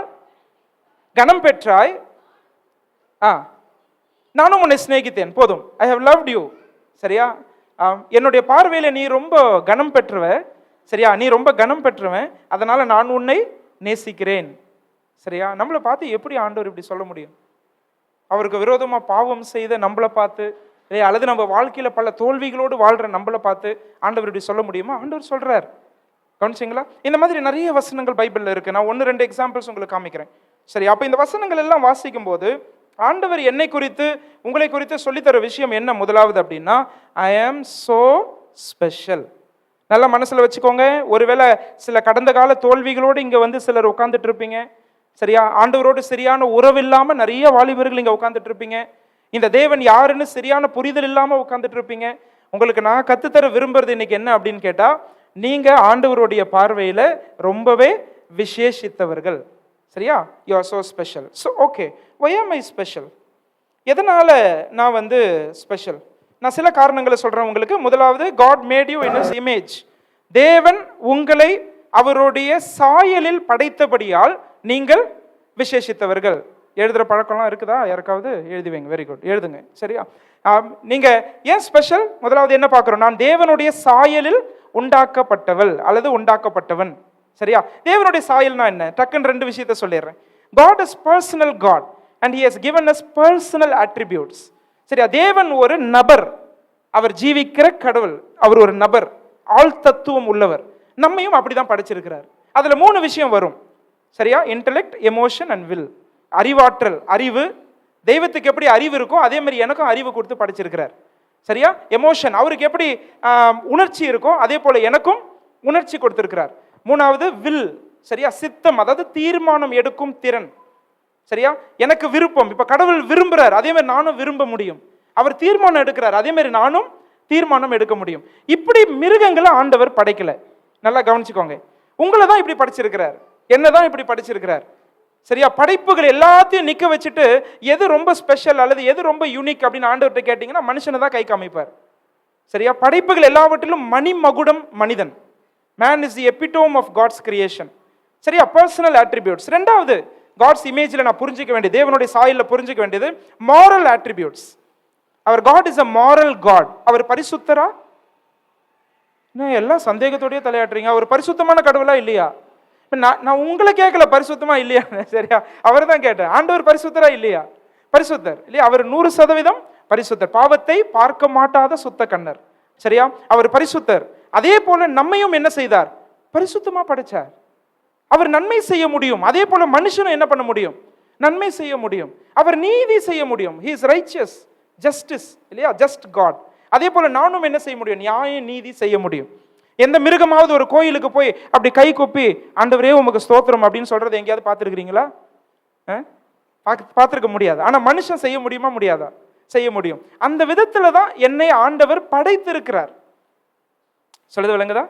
கனம் பெற்றாய், நானும் உன்னை சிநேகித்தேன். போதும். I have loved you. சரியா? என்னுடைய பார்வையில நீ ரொம்ப கனம் பெற்றவ. சரியா? நீ ரொம்ப கனம் பெற்றவன், அதனால நான் உன்னை நேசிக்கிறேன். சரியா? நம்மளை பார்த்து எப்படி ஆண்டவர் இப்படி சொல்ல முடியும்? அவருக்கு விரோதமா பாவம் செய்த நம்மளை பார்த்து, அல்லது நம்ம வாழ்க்கையில பல தோல்விகளோடு வாழ்ற நம்மளை பார்த்து ஆண்டவர் இப்படி சொல்ல முடியுமா? ஆண்டவர் சொல்றார். கவனிச்சிங்களா? இந்த மாதிரி நிறைய வசனங்கள் பைபிள்ல இருக்கு. நான் 1-2 எக்ஸாம்பிள்ஸ் உங்களுக்கு காமிக்கிறேன். சரி, அப்ப இந்த வசனங்கள் எல்லாம் வாசிக்கும் போது ஆண்டவர் என்னை குறித்து உங்களை குறித்து சொல்லித்தர விஷயம் என்ன முதலாவது அப்படின்னா, ஐ ஆம் சோ ஸ்பெஷல். நல்லா மனசுல வச்சுக்கோங்க. ஒருவேளை சில கடந்த கால தோல்விகளோடு இங்க சிலர் உட்கார்ந்துட்டு இருப்பீங்க. சரியா? ஆண்டவரோடு சரியான உறவு இல்லாம நிறைய வாலிபர்கள் இங்க உட்கார்ந்துட்டு இருப்பீங்க. இந்த தேவன் யாருன்னு சரியான புரிதல் இல்லாம உட்கார்ந்துட்டு இருப்பீங்க. உங்களுக்கு நான் கத்துத்தர விரும்புறது இன்னைக்கு என்ன அப்படின்னு கேட்டா, நீங்க ஆண்டவருடைய பார்வையில ரொம்பவே விசேஷித்தவர்கள். சரியா? You are so special. So okay, why am I special? எதனால நான் ஸ்பெஷல்? நான் சில காரணங்களை சொல்றேன் உங்களுக்கு. முதலாவது, God made you in his image. தேவன் உங்களை அவருடைய சாயலில் படைத்தபடியால் நீங்கள் விசேஷித்தவர்கள். எழுதுற பழக்கம்லாம் இருக்குதா? யாருக்காவது எழுதி வைங்க. வெரி குட், எழுதுங்க. சரியா? நீங்க ஏன் ஸ்பெஷல்? முதலாவது என்ன பார்க்கிறோம்? நான் தேவனுடைய சாயலில் உண்டாக்கப்பட்டவள் அல்லது உண்டாக்கப்பட்டவன். சரியா? தேவனுடைய சாயல்னா என்ன? டக்குன்னு 2 விஷயத்தை சொல்லிடுறேன். God is personal God and he has given us personal attributes. சரியா? தேவன் ஒரு நபர், அவர் ஜீவிக்கிற கடவுள், அவர் ஒரு நபர், ஆள் தத்துவம் உள்ளவர். நம்மையும் அப்படிதான் படைச்சிருக்கிறார். அதுல 3 விஷயம் வரும். சரியா? Intellect, emotion and will. அறிவாற்றல், அறிவு. தெய்வத்துக்கு எப்படி அறிவு இருக்கோ அதே மாதிரி எனக்கும் அறிவு கொடுத்து படைச்சிருக்கிறார். சரியா? எமோஷன், அவருக்கு எப்படி உணர்ச்சி இருக்கோ அதே போல எனக்கும் உணர்ச்சி கொடுத்திருக்கிறார். 3வது வில். சரியா? சித்தம், அதாவது தீர்மானம் எடுக்கும் திறன். சரியா? எனக்கு விருப்பம். இப்ப கடவுள் விரும்புறார், அதே மாதிரி நானும் விரும்ப முடியும். அவர் தீர்மானம் எடுக்கிறார், அதே மாதிரி நானும் தீர்மானம் எடுக்க முடியும். இப்படி மிருகங்களை ஆண்டவர் படைக்கல. நல்லா கவனிச்சுக்கோங்க. உங்களை தான் இப்படி படைச்சிருக்கிறார், என்னதான் இப்படி படைச்சிருக்கிறார். சரியா? படைப்புகள் எல்லாத்தையும் நிக்க வச்சுட்டு எது ரொம்ப ஸ்பெஷல் அல்லது எது ரொம்ப யூனிக் அப்படின்னு ஆண்டவர்கிட்ட கேட்டீங்கன்னா மனுஷனை தான் கை காமிப்பார். சரியா? படைப்புகள் எல்லாவற்றிலும் மணிமகுடம் மனிதன். Man is the epitome of God's creation. சரியா? Personal attributes. ரெண்டாவது, காட்ஸ் இமேஜில் நான் புரிஞ்சிக்க வேண்டியது, தேவனுடைய சாயலில் புரிஞ்சிக்க வேண்டியது மாரல் அட்ரிபியூட்ஸ். அவர் God is a moral God. அவர் பரிசுத்தரா? எல்லாம் சந்தேகத்தோடய தலையாட்டுறீங்க. அவர் பரிசுத்தமான கடவுளா இல்லையா? நான் உங்களை கேட்கல பரிசுத்தமா இல்லையா, சரியா? அவரை தான் கேட்டேன். ஆண்டவர் பரிசுத்தரா இல்லையா? பரிசுத்தர் இல்லையா? அவர் 100% பரிசுத்தர், பாவத்தை பார்க்க மாட்டாத சுத்த கண்ணர், சரியா? அவர் பரிசுத்தர். அதே போல நம்மையும் என்ன செய்தார்? பரிசுத்தமா படைச்சார். அவர் நன்மை செய்ய முடியும். அதே போல மனுஷனும் என்ன பண்ண முடியும்? நன்மை செய்ய முடியும். அவர் நீதி செய்ய முடியும். he is righteous, justice இல்லையா? just God. அதே போல நானும் என்ன செய்ய முடியும்? நியாய நீதி செய்ய முடியும். எந்த மிருகமாவது ஒரு கோயிலுக்கு போய் அப்படி கை கொப்பி ஆண்டவரே உமக்கு ஸ்தோத்திரம் அப்படின்னு சொல்றது எங்கேயாவது பார்த்துருக்கிறீங்களா? பார்த்துருக்க முடியாது. ஆனா மனுஷன் செய்ய முடியுமா? முடியாதா? செய்ய முடியும். அந்த விதத்துல தான் என்னை ஆண்டவர் படைத்திருக்கிறார். சொல்லுது விளங்குதா?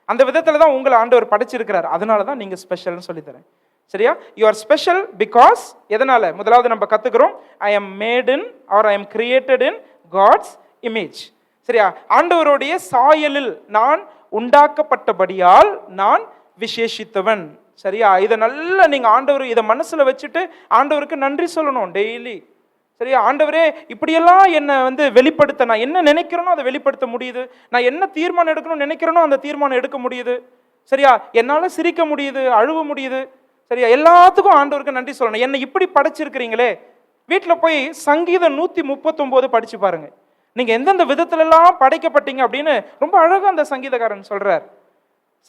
அந்த விதத்துல தான் உங்களை ஆண்டவர் படைச்சிருக்கிறார். அதனால தான் நீங்க ஸ்பெஷல்னு சொல்லி தரேன், சரியா? யூ ஆர் ஸ்பெஷல் பிகாஸ், எதனால? முதலாவது நம்ம கத்துக்கிறோம், I am made in our I am created in God's image, சரியா? ஆண்டவருடைய சாயலில் நான் உண்டாக்கப்பட்டபடியால் நான் விசேஷித்தவன், சரியா? இதை நல்லா நீங்க ஆண்டவர் இதை மனசுல வச்சுட்டு ஆண்டவருக்கு நன்றி சொல்லணும் டெய்லி, சரியா? ஆண்டவரே இப்படியெல்லாம் என்னை வெளிப்படுத்த, நான் என்ன நினைக்கிறேனோ அதை வெளிப்படுத்த முடியுது, நான் என்ன தீர்மானம் எடுக்கணும்னு நினைக்கிறேனோ அந்த தீர்மானம் எடுக்க முடியுது, சரியா? என்னால சிரிக்க முடியுது, அழுவ முடியுது, சரியா? எல்லாத்துக்கும் ஆண்டவருக்கு நன்றி சொல்லணும். என்னை இப்படி படைச்சிருக்கிறீங்களே. வீட்டில் போய் சங்கீதம் 139 படிச்சு பாருங்க. நீங்க எந்தெந்த விதத்துல எல்லாம் படைக்கப்பட்டீங்க அப்படின்னு ரொம்ப அழகா அந்த சங்கீதக்காரன் சொல்றார்,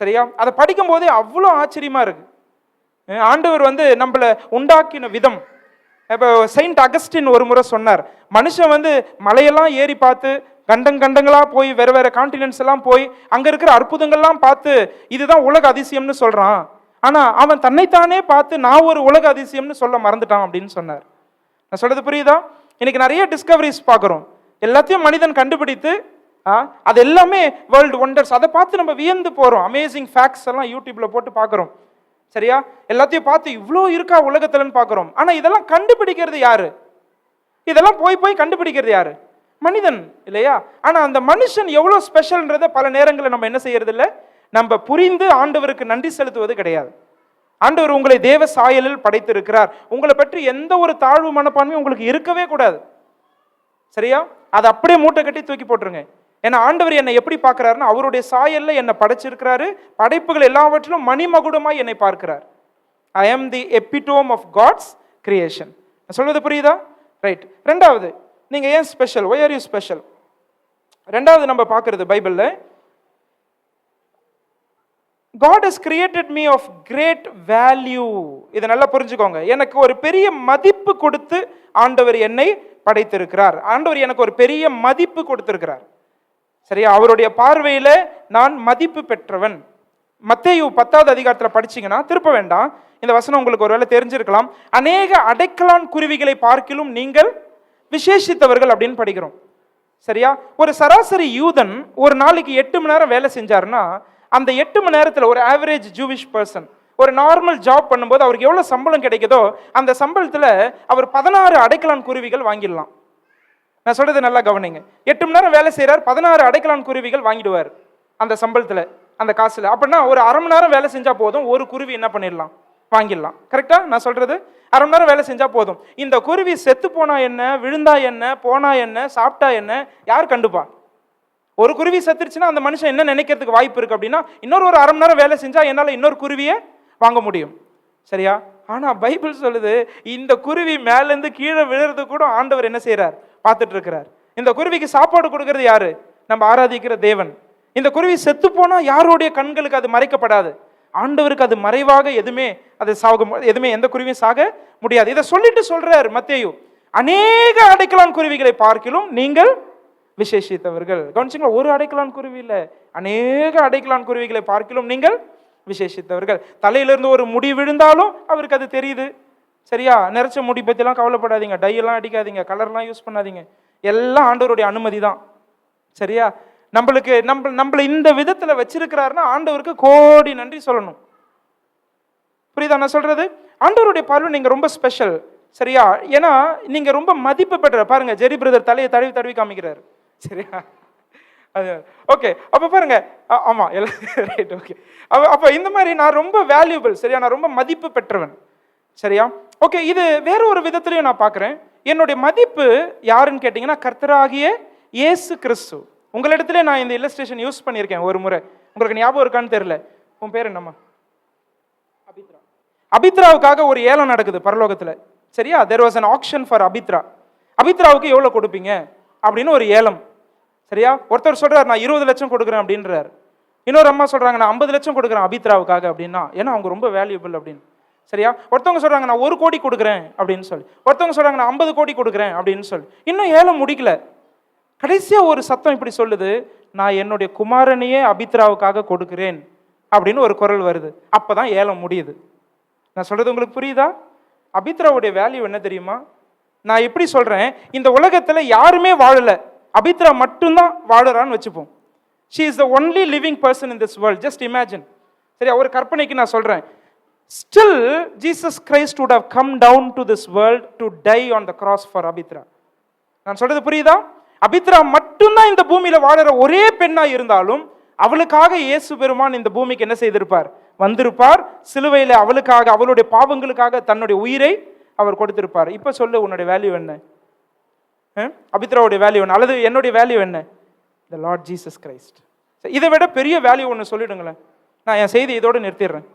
சரியா? அதை படிக்கும் போதே அவ்வளோ ஆச்சரியமா இருக்கு. ஆண்டவர் நம்மள உண்டாக்கின விதம். இப்போ செயின்ட் அகஸ்டின் ஒரு முறை சொன்னார், மனுஷன் மலையெல்லாம் ஏறி பார்த்து கண்டங்களா போய் வேற வேற கான்டினென்ட்ஸ் எல்லாம் போய் அங்க இருக்கிற அற்புதங்கள்லாம் பார்த்து இதுதான் உலக அதிசயம்னு சொல்றான். ஆனா அவன் தன்னைத்தானே பார்த்து நான் ஒரு உலக அதிசயம்னு சொல்ல மறந்துட்டான் அப்படின்னு சொன்னார். நான் சொல்றது புரியுதா? இன்னைக்கு நிறைய டிஸ்கவரிஸ் பார்க்குறோம். எல்லாத்தையும் மனிதன் கண்டுபிடித்து அது எல்லாமே வேர்ல்டு ஒண்டர்ஸ், அதை பார்த்து நம்ம வியந்து போறோம். அமேசிங் ஃபேக்ட்ஸ் எல்லாம் யூடியூப்ல போட்டு பார்க்குறோம், சரியா? எல்லாத்தையும் பார்த்து இவ்வளோ இருக்கா உலகத்துலன்னு பார்க்குறோம். ஆனா இதெல்லாம் கண்டுபிடிக்கிறது யாரு? இதெல்லாம் போய் கண்டுபிடிக்கிறது யாரு? மனிதன் இல்லையா? ஆனா அந்த மனுஷன் எவ்வளோ ஸ்பெஷல்ன்றதை பல நேரங்களில் நம்ம என்ன செய்யறது இல்லை, நம்ம புரிந்து ஆண்டவருக்கு நன்றி செலுத்துவது கிடையாது. ஆண்டவர் உங்களை தேவ சாயலில் படைத்திருக்கிறார். உங்களை பற்றி எந்த ஒரு தாழ்வு மனப்பான்மையும் உங்களுக்கு இருக்கவே கூடாது, சரியா? அதை அப்படியே மூட்டை கட்டி தூக்கி போட்டுருங்க. ஏன்னா ஆண்டவர் என்னை எப்படி பார்க்கிறாருன்னா, அவருடைய சாயல்ல என்னை படைச்சிருக்கிறாரு. படைப்புகள் எல்லாவற்றிலும் மணிமகுடமாய் என்னை பார்க்கிறார். I am the epitome of God's creation. சொல்வது புரியுதா? ரைட். ரெண்டாவது, நீங்க ஏன் special? Why are you special? ரெண்டாவது நம்ம பார்க்கிறது பைபிள்ல, God has created me of great value. இதை நல்லா புரிஞ்சுக்கோங்க. எனக்கு ஒரு பெரிய மதிப்பு கொடுத்து ஆண்டவர் என்னை படைத்திருக்கிறார். ஆண்டவர் எனக்கு ஒரு பெரிய மதிப்பு கொடுத்திருக்கிறார், சரியா? அவருடைய பார்வையில நான் மதிப்பு பெற்றவன். மத்தேயு 10வது அதிகாரத்தில் படிச்சீங்கன்னா, திருப்ப வேண்டாம், இந்த வசனம் உங்களுக்கு ஒருவேளை தெரிஞ்சிருக்கலாம். அநேக அடைக்கலான் குருவிகளை பார்க்கிலும் நீங்கள் விசேஷித்தவர்கள் அப்படின்னு படிக்கிறோம், சரியா? ஒரு சராசரி யூதன் ஒரு நாளைக்கு 8 மணி நேரம் வேலை செஞ்சாருன்னா, அந்த 8 மணி நேரத்தில் ஒரு ஆவரேஜ் ஜூவிஷ் பர்சன் ஒரு நார்மல் ஜாப் பண்ணும்போது அவருக்கு எவ்வளவு சம்பளம் கிடைக்குதோ அந்த சம்பளத்துல அவர் 16 அடைக்கலான் குருவிகள் வாங்கிடலாம். நான் சொல்றது நல்லா கவனிங்க. 8 மணி நேரம் வேலை செய்யறார், 16 அடைக்கலான் குருவிகள் வாங்கிடுவார் அந்த சம்பளத்துல, அந்த காசுல. அப்படின்னா ஒரு அரை மணி நேரம் வேலை செஞ்சா போதும், ஒரு குருவி என்ன பண்ணிடலாம்? வாங்கிடலாம். கரெக்டா நான் சொல்றது? அரை மணி நேரம் வேலை செஞ்சா போதும். இந்த குருவி செத்து போனா என்ன, விழுந்தா என்ன, போனா என்ன, சாப்பிட்டா என்ன, யார் கண்டுப்பா? ஒரு குருவி செத்துருச்சுன்னா அந்த மனுஷன் என்ன நினைக்கிறதுக்கு வாய்ப்பு இருக்கு அப்படின்னா, ஒரு அரை மணி நேரம் வேலை செஞ்சா என்னால இன்னொரு குருவியை வாங்க முடியும், சரியா? ஆனா பைபிள் சொல்லுது, இந்த குருவி மேலேருந்து கீழே விழுறது கூட ஆண்டவர் என்ன செய்யறார்? பார்த்துட்டு இருக்கிறார். இந்த குருவிக்கு சாப்பாடு கொடுக்கறது யாரு? நம்ம ஆராதிக்கிற தேவன். இந்த குருவி செத்து போனா யாருடைய கண்களுக்கு அது மறைக்கப்படாது, ஆண்டவருக்கு அது மறைவாக எதுவுமே அது எதுவுமே எந்த குருவியும் சாக முடியாது. இதை சொல்லிட்டு சொல்றார் மத்தேயு, அநேக அடைக்கலான் குருவிகளை பார்க்கிலும் நீங்கள் விசேஷித்தவர்கள். கவனிச்சுங்களா? ஒரு அடைக்கலான் குருவி இல்ல, அநேக அடைக்கலான் குருவிகளை பார்க்கிலும் நீங்கள் விசேஷித்தவர்கள். தலையிலிருந்து ஒரு முடி விழுந்தாலும் அவருக்கு அது தெரியுது, சரியா? நிறைச்ச முடி பத்திலாம் கவலைப்படாதீங்க, டை எல்லாம் அடிக்காதீங்க, கலர்லாம் யூஸ் பண்ணாதீங்க, எல்லாம் ஆண்டவருடைய அனுமதி தான், சரியா? நம்மள இந்த விதத்துல வச்சிருக்கிறாருன்னா ஆண்டவருக்கு கோடி நன்றி சொல்லணும். புரியுதா நான் சொல்றது? ஆண்டவருடைய பார்வை நீங்க ரொம்ப ஸ்பெஷல், சரியா? ஏன்னா நீங்க ரொம்ப மதிப்பு பெற்ற. பாருங்க, ஜெரி பிரதர் தலையை தடவி காமிக்கிறாரு, சரியா? அது ஓகே. அப்ப பாருங்க, ஆமா ரைட் ஓகே. அப்ப இந்த மாதிரி நான் ரொம்ப வேல்யூபிள், சரியா, நான் ரொம்ப மதிப்பு பெற்றவன், சரியா. ஓகே, இது வேற ஒரு விதத்திலையும் நான் பார்க்குறேன். என்னுடைய மதிப்பு யாருன்னு கேட்டிங்கன்னா கர்த்தராகிய இயேசு கிறிஸ்து. உங்களிடத்துல நான் இந்த இல்லஸ்ட்ரேஷன் யூஸ் பண்ணியிருக்கேன் ஒரு முறை, உங்களுக்கு ஞாபகம் இருக்கான்னு தெரியல. உன் பேர் என்னம்மா? அபித்ரா. அபித்ராவுக்காக ஒரு ஏலம் நடக்குது பரலோகத்தில், சரியா. There was an auction for Abithra. அபித்ராவுக்கு எவ்வளோ கொடுப்பீங்க அப்படின்னு ஒரு ஏலம், சரியா. ஒருத்தர் சொல்றாரு நான் 20 லட்சம் கொடுக்குறேன் அப்படின்றார். இன்னொரு அம்மா சொல்றாங்க நான் 50 லட்சம் கொடுக்குறேன் அபித்ராவுக்காக அப்படின்னா, ஏன்னா அவங்க ரொம்ப வேல்யூபிள் அப்படின்னு, சரியா. ஒருத்தவங்க சொல்றாங்க நான் 1 கோடி கொடுக்குறேன் அப்படின்னு சொல்லி, ஒருத்தவங்க சொல்றாங்க நான் 50 கோடி கொடுக்குறேன் அப்படின்னு சொல்லி. இன்னும் ஏலம் முடிக்கல. கடைசியா ஒரு சத்தம் இப்படி சொல்லுது, நான் என்னுடைய குமாரனையே அபித்ராவுக்காக கொடுக்கிறேன் அப்படின்னு ஒரு குரல் வருது. அப்பதான் ஏலம் முடியுது. நான் சொல்றது உங்களுக்கு புரியுதா? அபித்ராவுடைய வேல்யூ என்ன தெரியுமா? நான் எப்படி சொல்றேன், இந்த உலகத்துல யாருமே வாழல, அபித்ரா மட்டும்தான் வாழறான்னு வச்சுப்போம். she is the only living person in this world, just imagine, சரி. ஒரு கற்பனைக்கு நான் சொல்றேன், still Jesus Christ would have come down to this world to die on the cross for Abitra. நான் சொல்றது புரியுதா? அபித்ரா மட்டும்தான் இந்த பூமியில வாழற ஒரே பெண்ணா இருந்தாலும் அவளுக்காக இயேசு பெருமான் இந்த பூமிக்கு என்ன செய்திருப்பார்? வந்திருப்பார். சிலுவையில அவளுக்காக, அவளுடைய பாவங்களுக்காக தன்னுடைய உயிரை அவர் கொடுத்திருப்பார். இப்ப சொல்லு, உன்னுடைய வேல்யூ என்ன? அபித்ராவுடைய வேல்யூ என்ன, அல்லது என்னுடைய வேல்யூ என்ன? த லார்ட் ஜீசஸ் கிரைஸ்ட். இதை விட பெரிய வேல்யூ ஒன்று சொல்லிடுங்களேன். நான் என் செய்தி இதோடு நிறுத்திடுறேன்,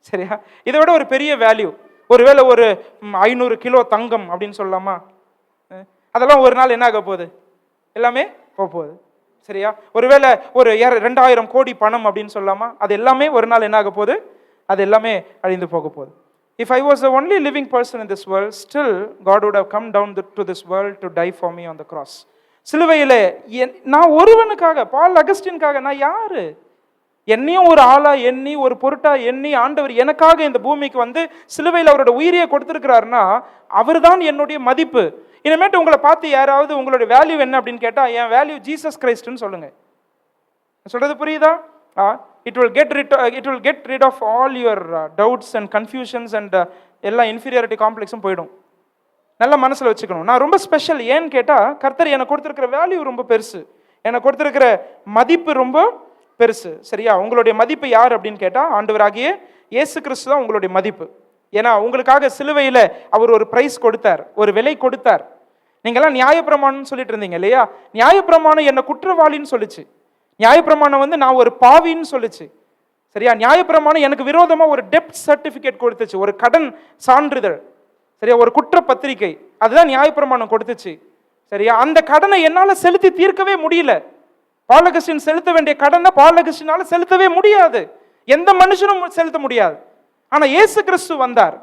சரியா. இதை விட ஒரு பெரிய வேல்யூ, ஒருவேளை ஒரு 500 கிலோ தங்கம் அப்படின்னு சொல்லலாமா? அதெல்லாம் ஒரு நாள் என்ன ஆக போகுது? எல்லாமே போகுது, சரியா. ஒருவேளை ஒரு 2000 கோடி பணம் அப்படின்னு சொல்லலாமா? அது எல்லாமே ஒரு நாள் என்ன ஆக போகுது? அது எல்லாமே அழிந்து போக போகுது. If I was the only living person in this world, still God would have come down to this world to die for me on the cross. சிலுவையிலே நான் ஒருவனுக்காக, பால் அகஸ்டினுக்காக, நான் யாரு? என்னையும் ஒரு ஆளா எண்ணி, ஒரு பொருட்டா எண்ணி ஆண்டவர் எனக்காக இந்த பூமிக்கு வந்து சிலுவையில் அவரோட உயிரியை கொடுத்திருக்கிறாருன்னா அவர் தான் என்னுடைய மதிப்பு. இனிமேட்டு உங்களை பார்த்து யாராவது உங்களுடைய வேல்யூ என்ன அப்படின்னு கேட்டா, என் வேல்யூ ஜீசஸ் கிரைஸ்ட்னு சொல்லுங்க. சொல்றது புரியுதா? It will get rid of all your doubts and confusions and எல்லா inferiority complexும் போயிடும். நல்ல மனசுல வச்சுக்கணும், நான் ரொம்ப ஸ்பெஷல். ஏன்னு கேட்டா கர்த்தர் எனக்கு கொடுத்திருக்கிற வேல்யூ ரொம்ப பெருசு, எனக்கு கொடுத்திருக்கிற மதிப்பு ரொம்ப பெருசு, சரியா. உங்களுடைய மதிப்பு யார் அப்படின்னு கேட்டா ஆண்டவராகிய இயேசு கிறிஸ்து தான் உங்களுடைய மதிப்பு. ஏன்னா உங்களுக்காக சிலுவையில அவர் ஒரு பிரைஸ் கொடுத்தார், ஒரு விலை கொடுத்தார். நீங்கெல்லாம் நியாயப்பிரமாணம்னு சொல்லிட்டு இருந்தீங்க இல்லையா? நியாயப்பிரமாணம் என்ன குற்றவாளின்னு சொல்லிச்சு. நியாயப்பிரமாணம் வந்து நான் ஒரு பாவின்னு சொல்லிச்சு, சரியா. நியாயப்பிரமாணம் எனக்கு விரோதமா ஒரு டெப்ட் சர்டிபிகேட் கொடுத்துச்சு, ஒரு கடன் சான்றிதழ், சரியா, ஒரு குற்ற பத்திரிகை. அதுதான் நியாயப்பிரமாணம் கொடுத்துச்சு, சரியா. அந்த கடனை என்னால செலுத்தி தீர்க்கவே முடியல. பால் அகஸ்டின் செலுத்த வேண்டிய கடனை பால் அகஸ்டினால செலுத்தவே முடியாது, எந்த மனுஷனும் செலுத்த முடியாது. ஆனா இயேசு கிறிஸ்து வந்தார்,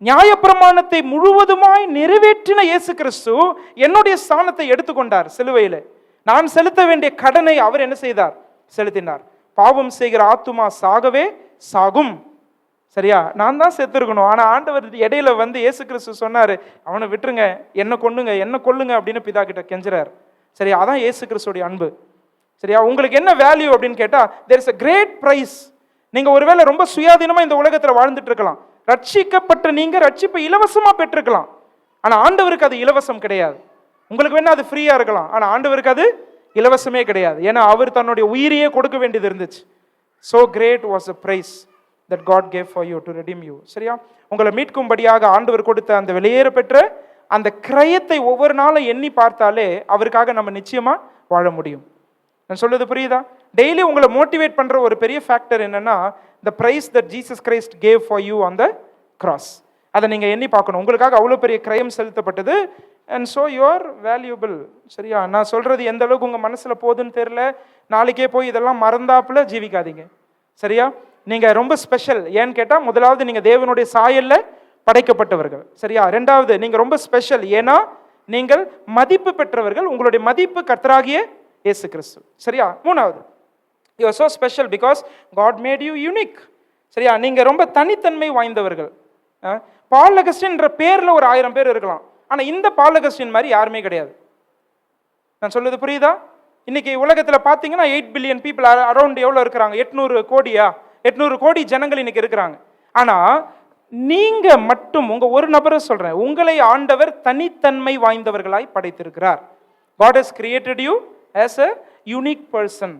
நியாயப்பிரமாணத்தை முழுவதுமாய் நிறைவேற்றின இயேசு கிறிஸ்து என்னுடைய ஸ்தானத்தை எடுத்துக்கொண்டார் சிலுவையில. நான் செலுத்த வேண்டிய கடனை அவர் என்ன செய்தார்? செலுத்தினார். பாவம் செய்கிற ஆத்துமா சாகவே சாகும், சரியா. நான் தான் செத்துருக்கணும். ஆனா ஆண்டவர் இடையில வந்து இயேசு கிறிஸ்து சொன்னாரு, அவனை விட்டுருங்க, என்ன கொல்லுங்க, என்ன கொல்லுங்க அப்படின்னு பிதா கிட்ட கெஞ்சுறார், சரியா. அதான் இயேசு கிறிஸ்துடைய அன்பு, சரியா. உங்களுக்கு என்ன வேல்யூ அப்படின்னு கேட்டா, there is a great price. நீங்க ஒருவேளை ரொம்ப சுயாதீனமா இந்த உலகத்துல வாழ்ந்துட்டு இருக்கலாம், ரட்சிக்கப்பட்ட நீங்க ரட்சிப்பை இலவசமா பெற்றிருக்கலாம். ஆனா ஆண்டவருக்கு அது இலவசம் கிடையாது. உங்களுக்கு வேணா அது ஃப்ரீயா இருக்கலாம், ஆனா ஆண்டவருக்கு அது இலவசமே கிடையாது. ஏன்னா அவர் தன்னுடைய உயிரையே கொடுக்க வேண்டியது இருந்துச்சு. So great was the price that God gave for you to redeem you, சரியா. உங்களை மீட்கும்படியாக ஆண்டவர் கொடுத்த அந்த வெளியேற பெற்ற அந்த கிரயத்தை ஒவ்வொரு நாளும் எண்ணி பார்த்தாலே அவருக்காக நம்ம நிச்சயமா வாழ முடியும். நான் சொல்றது புரியுதா? டெய்லி உங்களை மோட்டிவேட் பண்ற ஒரு பெரிய ஃபேக்டர் என்னன்னா, the price that Jesus Christ gave for you on the cross. அதை நீங்க எண்ணி பார்க்கணும். உங்களுக்காக அவ்வளவு பெரிய கிரயம் செலுத்தப்பட்டது. And so you are valuable, சரியா. நான் சொல்றது எந்த அளவுக்கு உங்க மனசுல போகுதுன்னு தெரியல. நாளைக்கே போய் இதெல்லாம் மறந்தாப்புல ஜீவிக்காதீங்க, சரியா. நீங்க ரொம்ப ஸ்பெஷல். ஏன்னு கேட்டா, முதலாவது நீங்க தேவனுடைய சாயல்ல படைக்கப்பட்டவர்கள், சரியா. ரெண்டாவது நீங்க ரொம்ப ஸ்பெஷல், ஏன்னா நீங்கள் மதிப்பு பெற்றவர்கள். உங்களுடைய மதிப்பு கர்த்தராகிய இயேசு கிறிஸ்து, சரியா. மூணாவது, you are so special because God made you unique, சரியா. நீங்க ரொம்ப தனித்தன்மை வாய்ந்தவர்கள். பால் அகஸ்டின்ற பேர்ல ஒரு 1000 பேர் இருக்கலாம், ஆனா இந்த பால் அகஸ்டின் மாதிரி யாருமே கிடையாது. நான் சொல்றது புரியுதா? இன்னைக்கு உலகத்துல பாத்தீங்கன்னா 8 பில்லியன் பீப்புள் அரௌண்ட் எவ்வளவு இருக்கிறாங்க? 800 கோடியா? 800 கோடி ஜனங்கள் இன்னைக்கு இருக்கிறாங்க. ஆனா நீங்க மட்டும், உங்க ஒரு நபரை சொல்றேன், உங்களை ஆண்டவர் தனித்தன்மை வாய்ந்தவர்களாய் படைத்திருக்கிறார். God has created you as a unique person.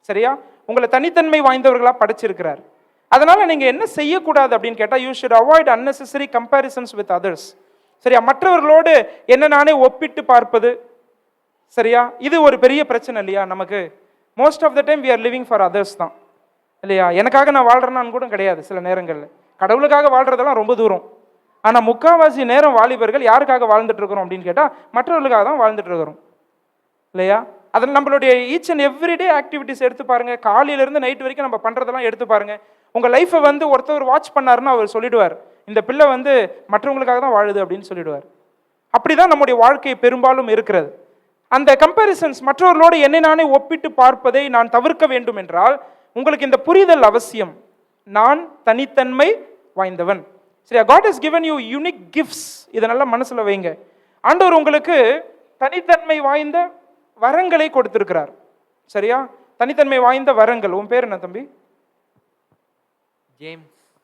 சரியா? உங்களை தனித்தன்மை வாய்ந்தவர்களா படைச்சிருக்கிறார். அதனால நீங்க என்ன செய்யக்கூடாது அப்படின்னு கேட்டா, you should avoid unnecessary comparisons with others. சரியா? மற்றவர்களோடு என்ன நானே ஒப்பிட்டு பார்ப்பது. சரியா? இது ஒரு பெரிய பிரச்சனை இல்லையா நமக்கு? Most of the time we are living for others தான் இல்லையா? எனக்காக நான் வாழ்றேன்னு கூட கிடையாது. சில நேரங்கள்ல கடவுளுக்காக வாழ்றதெல்லாம் ரொம்ப தூரம். ஆனா முக்காவாசி நேரம் வாலிபர்கள் யாருக்காக வாழ்ந்துட்டு இருக்கிறோம் அப்படின்னு கேட்டா, மற்றவர்களுக்காக தான் வாழ்ந்துட்டு இருக்கிறோம் இல்லையா? அதில் நம்மளுடைய ஈச் அண்ட் எவ்ரிடே ஆக்டிவிட்டிஸ் எடுத்து பாருங்க. காலையிலேருந்து நைட் வரைக்கும் நம்ம பண்ணுறதெல்லாம் எடுத்து பாருங்க. உங்கள் லைஃப்பை வந்து ஒருத்தர் வாட்ச் பண்ணாருன்னா அவர் சொல்லிடுவார், இந்த பிள்ளை வந்து மற்றவங்களுக்காக தான் வாழுது அப்படின்னு சொல்லிடுவார். அப்படிதான் நம்முடைய வாழ்க்கை பெரும்பாலும் இருக்கிறது. அந்த கம்பேரிசன்ஸ், மற்றவர்களோடு என்னை நானே ஒப்பிட்டு பார்ப்பதை நான் தவிர்க்க வேண்டும் என்றால் உங்களுக்கு இந்த புரிதல் அவசியம். நான் தனித்தன்மை வாய்ந்தவன். சரியா? God has given you unique gifts. இதை நல்லா மனசுல வைங்க. ஆண்டவர் உங்களுக்கு தனித்தன்மை வாய்ந்த வரங்களை கொடுத்திருக்கிறார். சரியா? தனித்தன்மை வாய்ந்த வரங்கள். உன் பேர் என்ன தம்பி?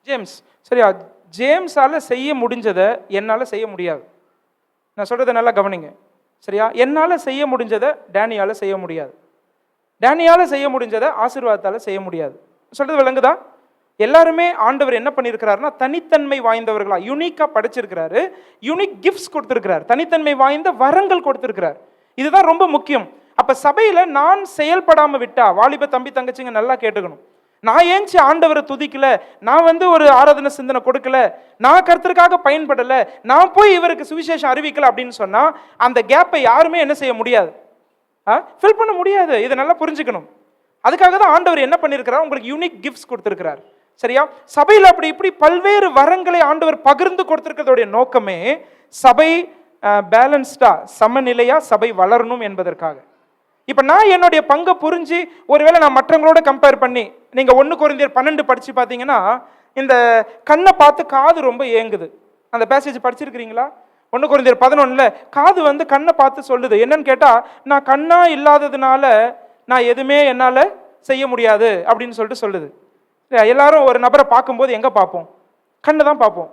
ஜேம்ஸ். சரியா? ஜேம்ஸால செய்ய முடிஞ்சதை என்னால செய்ய முடியாது. நான் சொல்றதை நல்லா கவனிங்க. சரியா? என்னால செய்ய முடிஞ்சதை டேனியால செய்ய முடியாது. டேனியால செய்ய முடிஞ்சதை ஆசீர்வாதத்தால செய்ய முடியாது. சொல்றது விளங்குதா? எல்லாருமே ஆண்டவர் என்ன பண்ணியிருக்கிறாருன்னா தனித்தன்மை வாய்ந்தவர்களா யூனிக்கா படைச்சிருக்கிறாரு. யூனிக் கிஃப்ட்ஸ் கொடுத்திருக்கிறார். தனித்தன்மை வாய்ந்த வரங்கள் கொடுத்திருக்கிறார். இதுதான் ரொம்ப முக்கியம். அப்ப சபையில நான் செயல்படாம விட்டா, வாலிப தம்பி தங்கச்சிங்க நல்லா கேட்டுக்கணும், நான் ஏஞ்சி ஆண்டவரை துதிக்கல, நான் வந்து ஒரு ஆராதனை சிந்தனை கொடுக்கல, நான் கர்த்தருக்காக பயன்படல, நான் போய் இவருக்கு சுவிசேஷம் அறிவிக்கல அப்படின்னு சொன்னா அந்த கேப்பை யாருமே என்ன செய்ய முடியாது, ஃபில் பண்ண முடியாது. இதை நல்லா புரிஞ்சுக்கணும். அதுக்காக தான் ஆண்டவர் என்ன பண்ணியிருக்கிறார், உங்களுக்கு யூனிக் கிஃப்ட்ஸ் கொடுத்திருக்கிறார். சரியா? சபையில் அப்படி இப்படி பல்வேறு வரங்களை ஆண்டவர் பகிர்ந்து கொடுத்திருக்கிறதுடைய நோக்கமே சபை பேலன்ஸ்டா, சமநிலையா சபை வளரணும் என்பதற்காக. இப்ப நான் என்னுடைய பங்கை புரிஞ்சு, ஒருவேளை நான் மற்றவங்களோட கம்பேர் பண்ணி, நீங்க 1 கொரிந்தியர் 12 படிச்சு பார்த்தீங்கன்னா, இந்த கண்ணை பார்த்து காது ரொம்ப ஏங்குது. அந்த பேசேஜ் படிச்சிருக்கிறீங்களா? 1 கொரிந்தியர் 11 காது வந்து கண்ணை பார்த்து சொல்லுது. என்னன்னு கேட்டா, நான் கண்ணா இல்லாததுனால நான் எதுவுமே என்னால செய்ய முடியாது அப்படின்னு சொல்லிட்டு சொல்லுது. எல்லாரும் ஒரு நபரை பார்க்கும்போது எங்க பார்ப்போம்? கண்ணு தான் பார்ப்போம்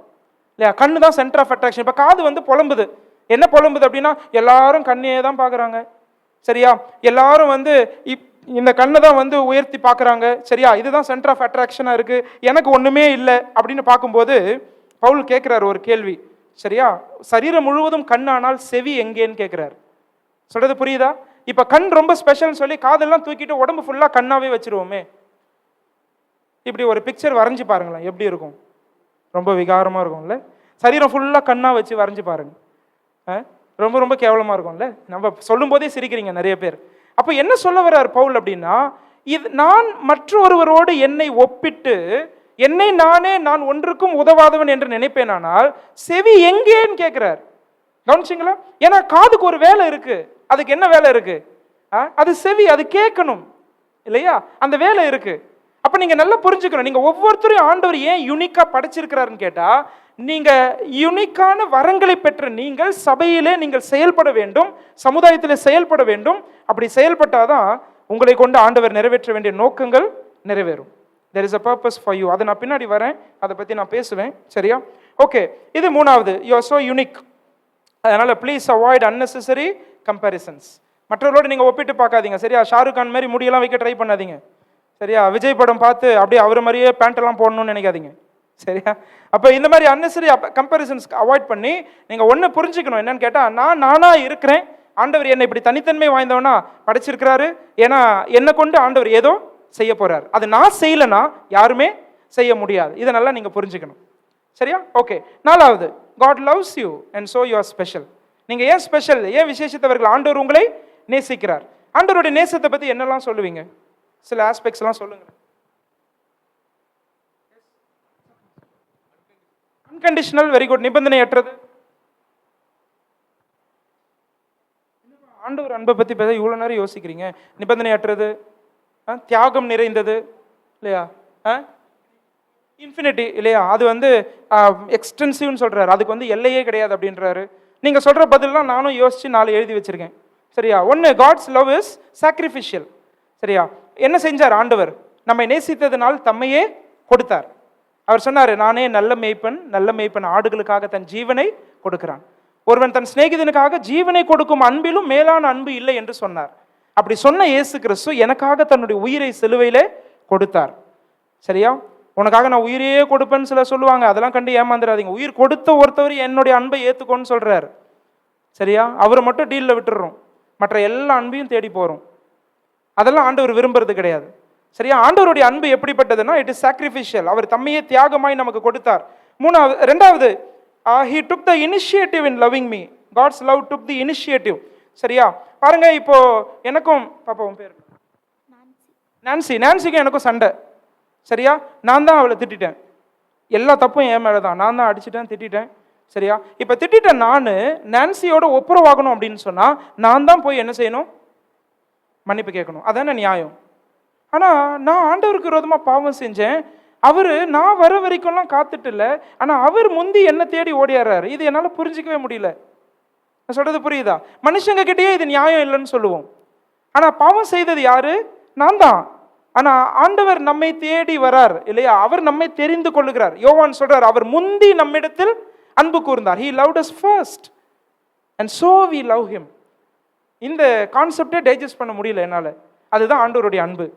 இல்லையா? கண்ணு தான் சென்டர் ஆஃப் அட்ராக்ஷன். இப்ப காது வந்து புலம்புது. என்ன புலம்புது அப்படின்னா, எல்லாரும் கண்ணையே தான் பார்க்குறாங்க. சரியா? எல்லாரும் வந்து இந்த கண்ணை தான் வந்து உயர்த்தி பார்க்குறாங்க. சரியா? இதுதான் சென்டர் ஆஃப் அட்ராக்ஷனாக இருக்கு, எனக்கு ஒன்றுமே இல்லை அப்படின்னு பார்க்கும்போது பவுல் கேட்குறாரு ஒரு கேள்வி. சரியா? சரீரம் முழுவதும் கண்ணானால் செவி எங்கேன்னு கேட்குறாரு. சொல்றது புரியுதா? இப்போ கண் ரொம்ப ஸ்பெஷல்னு சொல்லி காதெல்லாம் தூக்கிட்டு உடம்பு ஃபுல்லாக கண்ணாவே வச்சிருவோமே. இப்படி ஒரு பிக்சர் வரைஞ்சி பாருங்களேன், எப்படி இருக்கும்? ரொம்ப விகாரமாக இருக்கும்ல. சரீரம் ஃபுல்லாக கண்ணாக வச்சு வரைஞ்சி பாருங்க, ரொம்ப ரொம்ப கேவலமாக இருக்கும்ல. நம்ம சொல்லும் போதே சிரிக்கிறீங்க நிறைய பேர். அப்போ என்ன சொல்ல வர்றார் பவுல் அப்படின்னா, இது நான் மற்றொருவரோடு என்னை ஒப்பிட்டு என்னை நானே நான் ஒன்றுக்கும் உதவாதவன் என்று நினைப்பேனானால் செவி எங்கேன்னு கேட்கிறார். கவனிச்சிங்களா? ஏன்னா காதுக்கு ஒரு வேலை இருக்கு. அதுக்கு என்ன வேலை இருக்கு? அது செவி, அது கேட்கணும் இல்லையா? அந்த வேலை இருக்கு. அப்ப நீங்க நல்லா புரிஞ்சுக்கணும், நீங்க ஒவ்வொருத்தரையும் ஆண்டவர் ஏன் யூனிக்கா படைச்சிருக்கிறாருன்னு கேட்டா, நீங்க யூனிக்கான வரங்களை பெற்ற நீங்கள் சபையிலே நீங்கள் செயல்பட வேண்டும், சமுதாயத்தில் செயல்பட வேண்டும். அப்படி செயல்பட்டாதான் உங்களை கொண்டு ஆண்டவர் நிறைவேற்ற வேண்டிய நோக்கங்கள் நிறைவேறும். there is a purpose for you. அதை நான் பின்னாடி வரேன், அதை பத்தி நான் பேசுவேன். சரியா? ஓகே, இது 3வது. you are so unique. அதனால ப்ளீஸ் அவாய்ட் unnecessary comparisons. மற்றவர்களோடு நீங்க ஒப்பிட்டு பார்க்காதீங்க. சரியா? ஷாருக் கான் மாதிரி முடியெல்லாம் வைக்க ட்ரை பண்ணாதீங்க. சரியா? விஜய் படம் பார்த்து அப்படியே அவர் மாதிரியே பேண்ட் எல்லாம் போடணும்னு நினைக்காதீங்க. சரியா? அப்ப இந்த மாதிரி unnecessary comparisons அவாய்ட் பண்ணி நீங்க ஒண்ணு புரிஞ்சுக்கணும். என்னன்னு கேட்டா, நானா இருக்கிறேன், ஆண்டவர் என்னை இப்படி தனித்தன்மை வாய்ந்தவனா படைச்சிருக்கிறாரு. ஏன்னா என்னை கொண்டு ஆண்டவர் ஏதோ செய்ய போறாரு. அது நான் செய்யலனா யாருமே செய்ய முடியாது. இதை நல்லா நீங்க புரிஞ்சுக்கணும். சரியா? ஓகே, 4வது, God loves you and so you are special. நீங்க ஏன் ஸ்பெஷல், ஏன் விசேஷித்தவர்கள்? ஆண்டவர் உங்களை நேசிக்கிறார். ஆண்டவருடைய நேசத்தை பத்தி என்னெல்லாம் சொல்லுவீங்க? சில ஆஸ்பெக்ட்ஸ் எல்லாம் சொல்லுங்க. Unconditional, very good. நிபந்தனையற்றது. ஆண்டவர் அன்பை பத்தி பேச இவ்வளவு நேரம் யோசிக்கிறீங்க. நிபந்தனையற்றது, தியாகம் நிறைந்தது இல்லையா? இன்ஃபினிட்டி இல்லையா? அது வந்து எக்ஸ்டென்சிவ்னு சொல்றாரு, அதுக்கு வந்து எல்லையே கிடையாது அப்படின்றாரு. நீங்க சொல்ற பதிலாம் நானும் யோசிச்சு 4 எழுதி வச்சிருக்கேன். சரியா? 1, காட்ஸ் லவ் இஸ் சாக்ரிஃபிஷியல். சரியா? என்ன செஞ்சார் ஆண்டவர்? நம்மை நேசித்ததுனால் தம்மையே கொடுத்தார். அவர் சொன்னாரு, நானே நல்ல மேய்ப்பன், நல்ல மேய்ப்பன் ஆடுகளுக்காக தன் ஜீவனை கொடுக்கிறான். ஒருவன் தன் சிநேகிதனுக்காக ஜீவனை கொடுக்கும் அன்பிலும் மேலான அன்பு இல்லை என்று சொன்னார். அப்படி சொன்ன இயேசு கிறிஸ்து எனக்காக தன்னுடைய உயிரை சிலுவையிலே கொடுத்தார். சரியா? உனக்காக நான் உயிரையே கொடுப்பேன்னு சில சொல்லுவாங்க, அதெல்லாம் கண்டு ஏமாந்துடாதீங்க. உயிர் கொடுத்த ஒருத்தவர் என்னுடைய அன்பை ஏற்றுக்கோன்னு சொல்றாரு. சரியா? அவரை மட்டும் டீலில் விட்டுடுறோம், மற்ற எல்லா அன்பையும் தேடி போகிறோம். அதெல்லாம் ஆண்டவர் விரும்புறது கிடையாது. சரியா? ஆண்டவருடைய அன்பு எப்படிப்பட்டதுன்னா, இட் இஸ் சாக்ரிஃபிஷியல். அவர் தம்மையே தியாகமாய் நமக்கு கொடுத்தார். ரெண்டாவது, he took the initiative in loving me. God's love took the initiative. சரியா? பாருங்க, இப்போ எனக்கும் பாப்பாவும் பேர் நான்சிக்கும் எனக்கும் சண்டை. சரியா? நான் தான் அவளை திட்டேன், எல்லா தப்பும் என் மேலே தான், நான் தான் அடிச்சுட்டேன், திட்டேன். சரியா? இப்போ திட்டேன் நான் நான்சியோட ஒப்புரவாகணும் அப்படின்னு சொன்னால் நான் தான் போய் என்ன செய்யணும்? மன்னிப்பு கேட்கணும். அதான நியாயம். ஆனால் நான் ஆண்டவருக்கு விரோதமாக பாவம் செஞ்சேன். அவர் நான் வர வரைக்கும்லாம் காத்துட்டு இல்லை, ஆனால் அவர் முந்தி என்ன தேடி ஓடியாடுறாரு. இது என்னால் புரிஞ்சிக்கவே முடியல. நான் சொல்றது புரியுதா? மனுஷங்க கிட்டேயே இது நியாயம் இல்லைன்னு சொல்லுவோம், ஆனால் பாவம் செய்தது யாரு? நான் தான். ஆனா ஆண்டவர் நம்மை தேடி வரார் இல்லையா? அவர் நம்மை தெரிந்து கொள்ளுகிறார். யோவான் சொல்றார், அவர் முந்தி நம்மிடத்தில் அன்பு கூர்ந்தார். He loved us first and so we love him. இந்த கான்செப்டே டைஜஸ்ட் பண்ண முடியல என்னால. அதுதான் ஆண்டவருடைய அன்பு.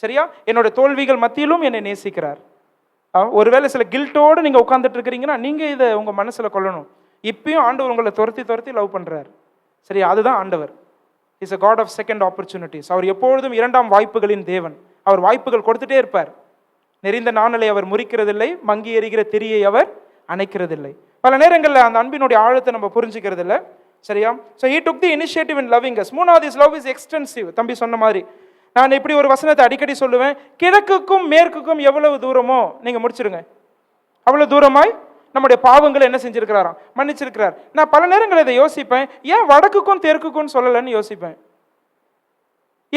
சரியா? என்னோட தோல்விகள் மத்தியிலும் என்னை நேசிக்கிறார். ஒருவேளை சில கில்ட்டோடு நீங்க உட்கார்ந்துட்டு இருக்கிறீங்கன்னா நீங்க இதை உங்க மனசுல கொள்ளணும். இப்பயும் ஆண்டவர் உங்களை துரத்தி லவ் பண்றார். சரியா? அதுதான் ஆண்டவர். Is a God of second opportunities. அவர் எப்பொழுதும் இரண்டாம் வாய்ப்புகளின் தேவன். அவர் வாய்ப்புகள் கொடுத்துட்டே இருப்பார். நெறிந்த நாணலை அவர் முறிக்கிறதில்லை, மங்கி எறிகிற திரியை அவர் அணைக்கிறதில்லை. பல நேரங்களில் அந்த அன்பினுடைய ஆழத்தை நம்ம புரிஞ்சுக்கிறது இல்லை. சரியா? So he took the initiative in loving us. மூணாவது, his love is extensive. தம்பி சொன்ன மாதிரி நான் இப்படி ஒரு வசனத்தை அடிக்கடி சொல்லுவேன், கிழக்குக்கும் மேற்குக்கும் எவ்வளவு தூரமோ நீங்க முடிச்சிருங்க, அவ்வளவு தூரமாய் நம்முடைய பாவங்களை என்ன செஞ்சிருக்கிறாராம்? மன்னிச்சிருக்கிறார். நான் பல நேரங்கள் இதை யோசிப்பேன், ஏன் வடக்குக்கும் தெற்குக்கும் சொல்லலன்னு யோசிப்பேன்.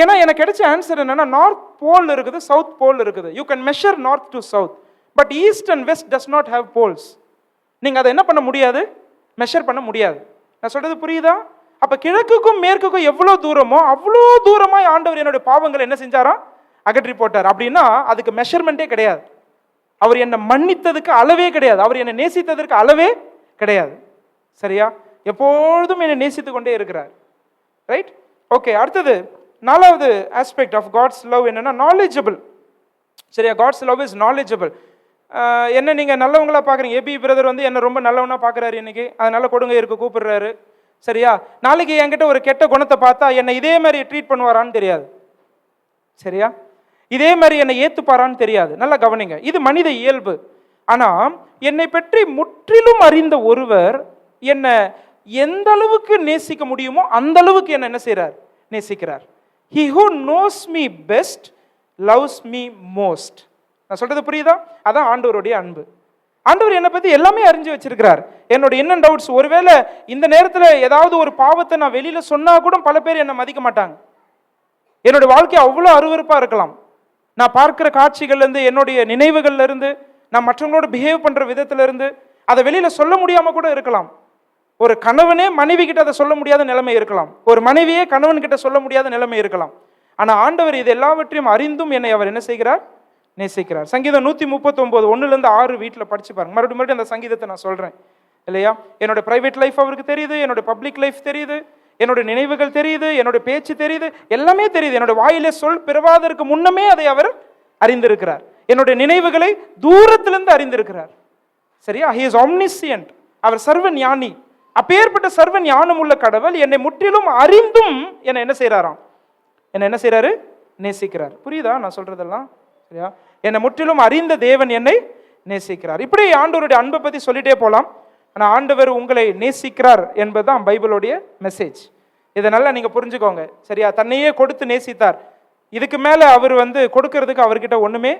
ஏன்னா எனக்கு கிடைச்ச ஆன்சர் என்னன்னா, நார்த் போல் இருக்குது, சவுத் போல் இருக்குது. You can measure north to south, but east and west does not have poles. நீங்க அதை என்ன பண்ண முடியாது? மெஷர் பண்ண முடியாது. நான் சொல்றது புரியுதா? அப்ப கிழக்குக்கும் மேற்குக்கும் எவ்வளவு தூரமோ அவ்வளோ தூரமாய் ஆண்டவர் என்னுடைய பாவங்களை என்ன செஞ்சாராம்? அகற்றி போட்டார். அப்படின்னா அதுக்கு மெஷர்மெண்ட்டே கிடையாது. அவர் என்னை மன்னித்ததுக்கு அளவே கிடையாது, அவர் என்னை நேசித்ததற்கு அளவே கிடையாது. சரியா? எப்பொழுதும் என்னை நேசித்து கொண்டே இருக்கிறார். ரைட்? ஓகே. அடுத்தது, நாலாவது ஆஸ்பெக்ட் ஆஃப் காட்ஸ் லவ் என்னன்னா, நாலேஜபிள். சரியா? God's love is knowledgeable. என்ன நீங்க நல்லவங்களா பார்க்குறீங்க. ஏபி பிரதர் வந்து என்ன ரொம்ப நல்லவனா பார்க்குறாரு இன்னைக்கு, அதனால கொடுங்க இருக்க கூப்பிடுறாரு. சரியா? நாளைக்கு என்கிட்ட ஒரு கெட்ட குணத்தை பார்த்தா என்னை இதே மாதிரி ட்ரீட் பண்ணுவாரான்னு தெரியாது. சரியா? இதே மாதிரி என்னை ஏத்துப்பாரான்னு தெரியாது. நல்லா கவனிங்க, இது மனித இயல்பு. ஆனா என்னை பற்றி முற்றிலும் அறிந்த ஒருவர் என்னை எந்த அளவுக்கு நேசிக்க முடியுமோ அந்த அளவுக்கு என்ன செய்றார்? நேசிக்கிறார். He who knows me best loves me most. நான் சொல்றது புரியுதா? அதான் ஆண்டவருடைய அன்பு. ஆண்டவர் என்னை பத்தி எல்லாமே அறிஞ்சு வச்சிருக்கிறார். என்னோட என்ன டவுட்ஸ், ஒருவேளை இந்த நேரத்தில் ஏதாவது ஒரு பாவத்தை நான் வெளியில சொன்னா கூட பல பேர் என்னை மதிக்க மாட்டாங்க. என்னுடைய வாழ்க்கை அவ்வளோ அருவருப்பா இருக்கலாம். நான் பார்க்கிற காட்சிகள்ல இருந்து, என்னுடைய நினைவுகள்ல இருந்து, நான் மற்றவங்களோட பிஹேவ் பண்ற விதத்துல இருந்து அதை வெளியில சொல்ல முடியாம கூட இருக்கலாம். ஒரு கணவனே மனைவி கிட்ட அதை சொல்ல முடியாத நிலைமை இருக்கலாம். ஒரு மனைவியே கணவன் கிட்ட சொல்ல முடியாத நிலைமை இருக்கலாம். ஆனா ஆண்டவர் இது எல்லாவற்றையும் அறிந்தும் என்னை அவர் என்ன செய்கிறார்? நேசிக்கிறார். சங்கீதம் 139 1-6 வீட்டில் படிச்சு பாருங்க. மறுபடியும் அந்த சங்கீதத்தை நான் சொல்றேன் இல்லையா? என்னோட பிரைவேட் லைஃப் அவருக்கு தெரியுது, என்னோட பப்ளிக் லைஃப் தெரியுது, என்னோட நினைவுகள் தெரியுது, என்னோட பேச்சு தெரியுது, எல்லாமே தெரியுது. என்னோட வாயிலே சொல் பிறவாதற்கு முன்னமே அதை அவர் அறிந்திருக்கிறார். என்னுடைய நினைவுகளை தூரத்திலிருந்து அறிந்திருக்கிறார். சரியா? he is omniscient. அவர் சர்வ ஞானி. அப்பேற்பட்ட சர்வ ஞானம் உள்ள கடவுள் என்னை முற்றிலும் அறிந்தும் என்னை என்ன செய்யறாராம்? என்னை என்ன செய்யறாரு? நேசிக்கிறார். புரியுதா நான் சொல்றதெல்லாம்? சரியா? என்னை முற்றிலும் அறிந்த தேவன் என்னை நேசிக்கிறார். இப்படி ஆண்டவருடைய அன்பை பத்தி சொல்லிட்டே போலாம். ஆனா ஆண்டவர் உங்களை நேசிக்கிறார் என்பதுதான் பைபிளுடைய மெசேஜ். இதை நல்லா நீங்க புரிஞ்சுக்கோங்க. சரியா? தன்னையே கொடுத்து நேசித்தார். இதுக்கு மேல அவர் வந்து கொடுக்கறதுக்கு அவர்கிட்ட ஒண்ணுமே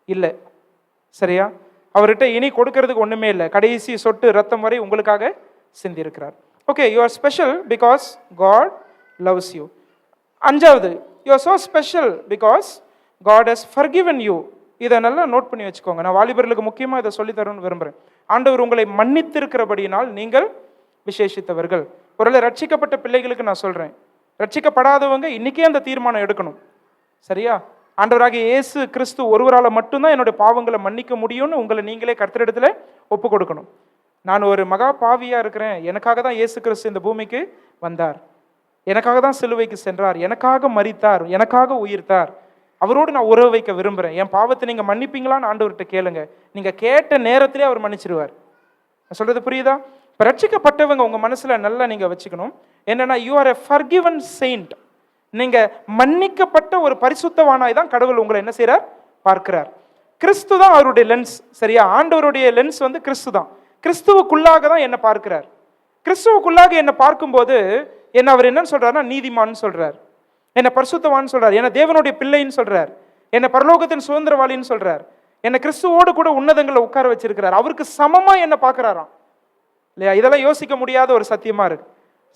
இல்லை. சரியா? அவர்கிட்ட இனி கொடுக்கறதுக்கு ஒண்ணுமே இல்லை. கடைசி சொட்டு ரத்தம் வரை உங்களுக்காக சிந்தி இருக்கிறார். Okay, you are special because God loves you. அஞ்சாவது, you are so special because God has forgiven you. இதை நல்லா நோட் பண்ணி வச்சுக்கோங்க. நான் வாலிபர்களுக்கு முக்கியமாக இதை சொல்லித்தரணும்னு விரும்புகிறேன். ஆண்டவர் உங்களை மன்னித்திருக்கிறபடியினால் நீங்கள் விசேஷித்தவர்கள். ஒருவேளை ரட்சிக்கப்பட்ட பிள்ளைகளுக்கு நான் சொல்கிறேன், ரட்சிக்கப்படாதவங்க இன்றைக்கே அந்த தீர்மானம் எடுக்கணும். சரியா? ஆண்டவராகிய இயேசு கிறிஸ்து ஒருவரால் மட்டும்தான் என்னுடைய பாவங்களை மன்னிக்க முடியும்னு உங்களை நீங்களே கர்த்தரிடத்தில் ஒப்பு கொடுக்கணும். நான் ஒரு மகா பாவியாக இருக்கிறேன், எனக்காக தான் இயேசு கிறிஸ்து இந்த பூமிக்கு வந்தார். எனக்காக தான் சிலுவைக்கு சென்றார், எனக்காக மரித்தார், எனக்காக உயிர்த்தார், அவரோடு நான் உறவு வைக்க விரும்புகிறேன், என் பாவத்தை நீங்கள் மன்னிப்பீங்களான்னு ஆண்டவர்கிட்ட கேளுங்க. நீங்கள் கேட்ட நேரத்திலே அவர் மன்னிச்சிருவார். நான் சொல்கிறது புரியுதா? இப்போ ரட்சிக்கப்பட்டவங்க உங்கள் மனசில் நல்லா நீங்கள் வச்சுக்கணும் என்னென்னா, you are a forgiven Saint. நீங்கள் மன்னிக்கப்பட்ட ஒரு பரிசுத்தவானாய் தான் கடவுள் உங்களை என்ன செய்கிறார்? பார்க்கிறார். கிறிஸ்து தான் அவருடைய லென்ஸ். சரியா? ஆண்டவருடைய லென்ஸ் வந்து கிறிஸ்து தான். கிறிஸ்துவுக்குள்ளாக தான் என்னை பார்க்கிறார். கிறிஸ்துவுக்குள்ளாக என்னை பார்க்கும்போது என்ன அவர் என்னன்னு சொல்றாருன்னா, நீதிமான்னு சொல்றார், என்னை பரிசுத்தவான்னு சொல்றார், என்னை தேவனுடைய பிள்ளைன்னு சொல்றார், என்னை பரலோகத்தின் சுதந்திரவாளின்னு சொல்றார், என்னை கிறிஸ்துவோடு கூட உன்னதங்களை உட்கார வச்சிருக்கிறார். அவருக்கு சமமா என்ன பார்க்கிறாராம் இல்லையா? இதெல்லாம் யோசிக்க முடியாத ஒரு சத்தியமா இருக்கு.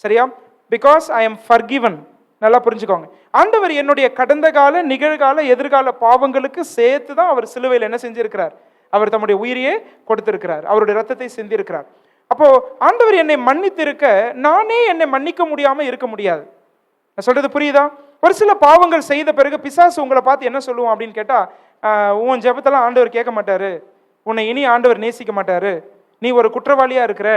சரியா? Because I am forgiven. நல்லா புரிஞ்சுக்கோங்க. ஆண்டவர் என்னுடைய கடந்த கால, நிகழ்கால, எதிர்கால பாவங்களுக்கு சேர்த்து தான் அவர் சிலுவையில் என்ன செஞ்சிருக்கிறார்? அவர் தம்முடைய உயிரையே கொடுத்திருக்கிறார், அவருடைய ரத்தத்தை சிந்திருக்கிறார். அப்போ ஆண்டவர் என்னை மன்னித்திருக்க நானே என்னை மன்னிக்க முடியாம இருக்க முடியாது. நான் சொல்றது புரியுதா? ஒரு சில பாவங்கள் செய்த பிறகு பிசாசு உங்களை பார்த்து என்ன சொல்லுவோம் அப்படின்னு கேட்டா, உன் ஜெபத்தெல்லாம் ஆண்டவர் கேட்க மாட்டாரு, உன்னை இனி ஆண்டவர் நேசிக்க மாட்டாரு, நீ ஒரு குற்றவாளியா இருக்கிற,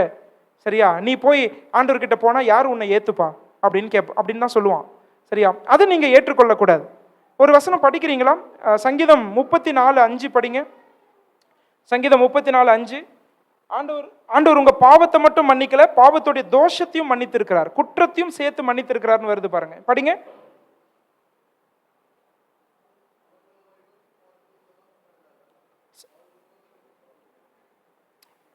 சரியா, நீ போய் ஆண்டவர்கிட்ட போனா யார் உன்னை ஏத்துப்பா அப்படின்னு தான் சொல்லுவான். சரியா? அதை நீங்க ஏற்றுக்கொள்ளக்கூடாது. ஒரு வசனம் படிக்கிறீங்களா? சங்கீதம் 34:5 படிங்க. சங்கீதம் 34:5. ஆண்டவர் உங்க பாவத்தை மட்டும் மன்னிக்கல, பாவத்துடைய தோஷத்தையும் மன்னித்திருக்கிறார், குற்றத்தையும் சேர்த்து மன்னித்திருக்கிறார்னு வருது பாருங்க, படிங்க.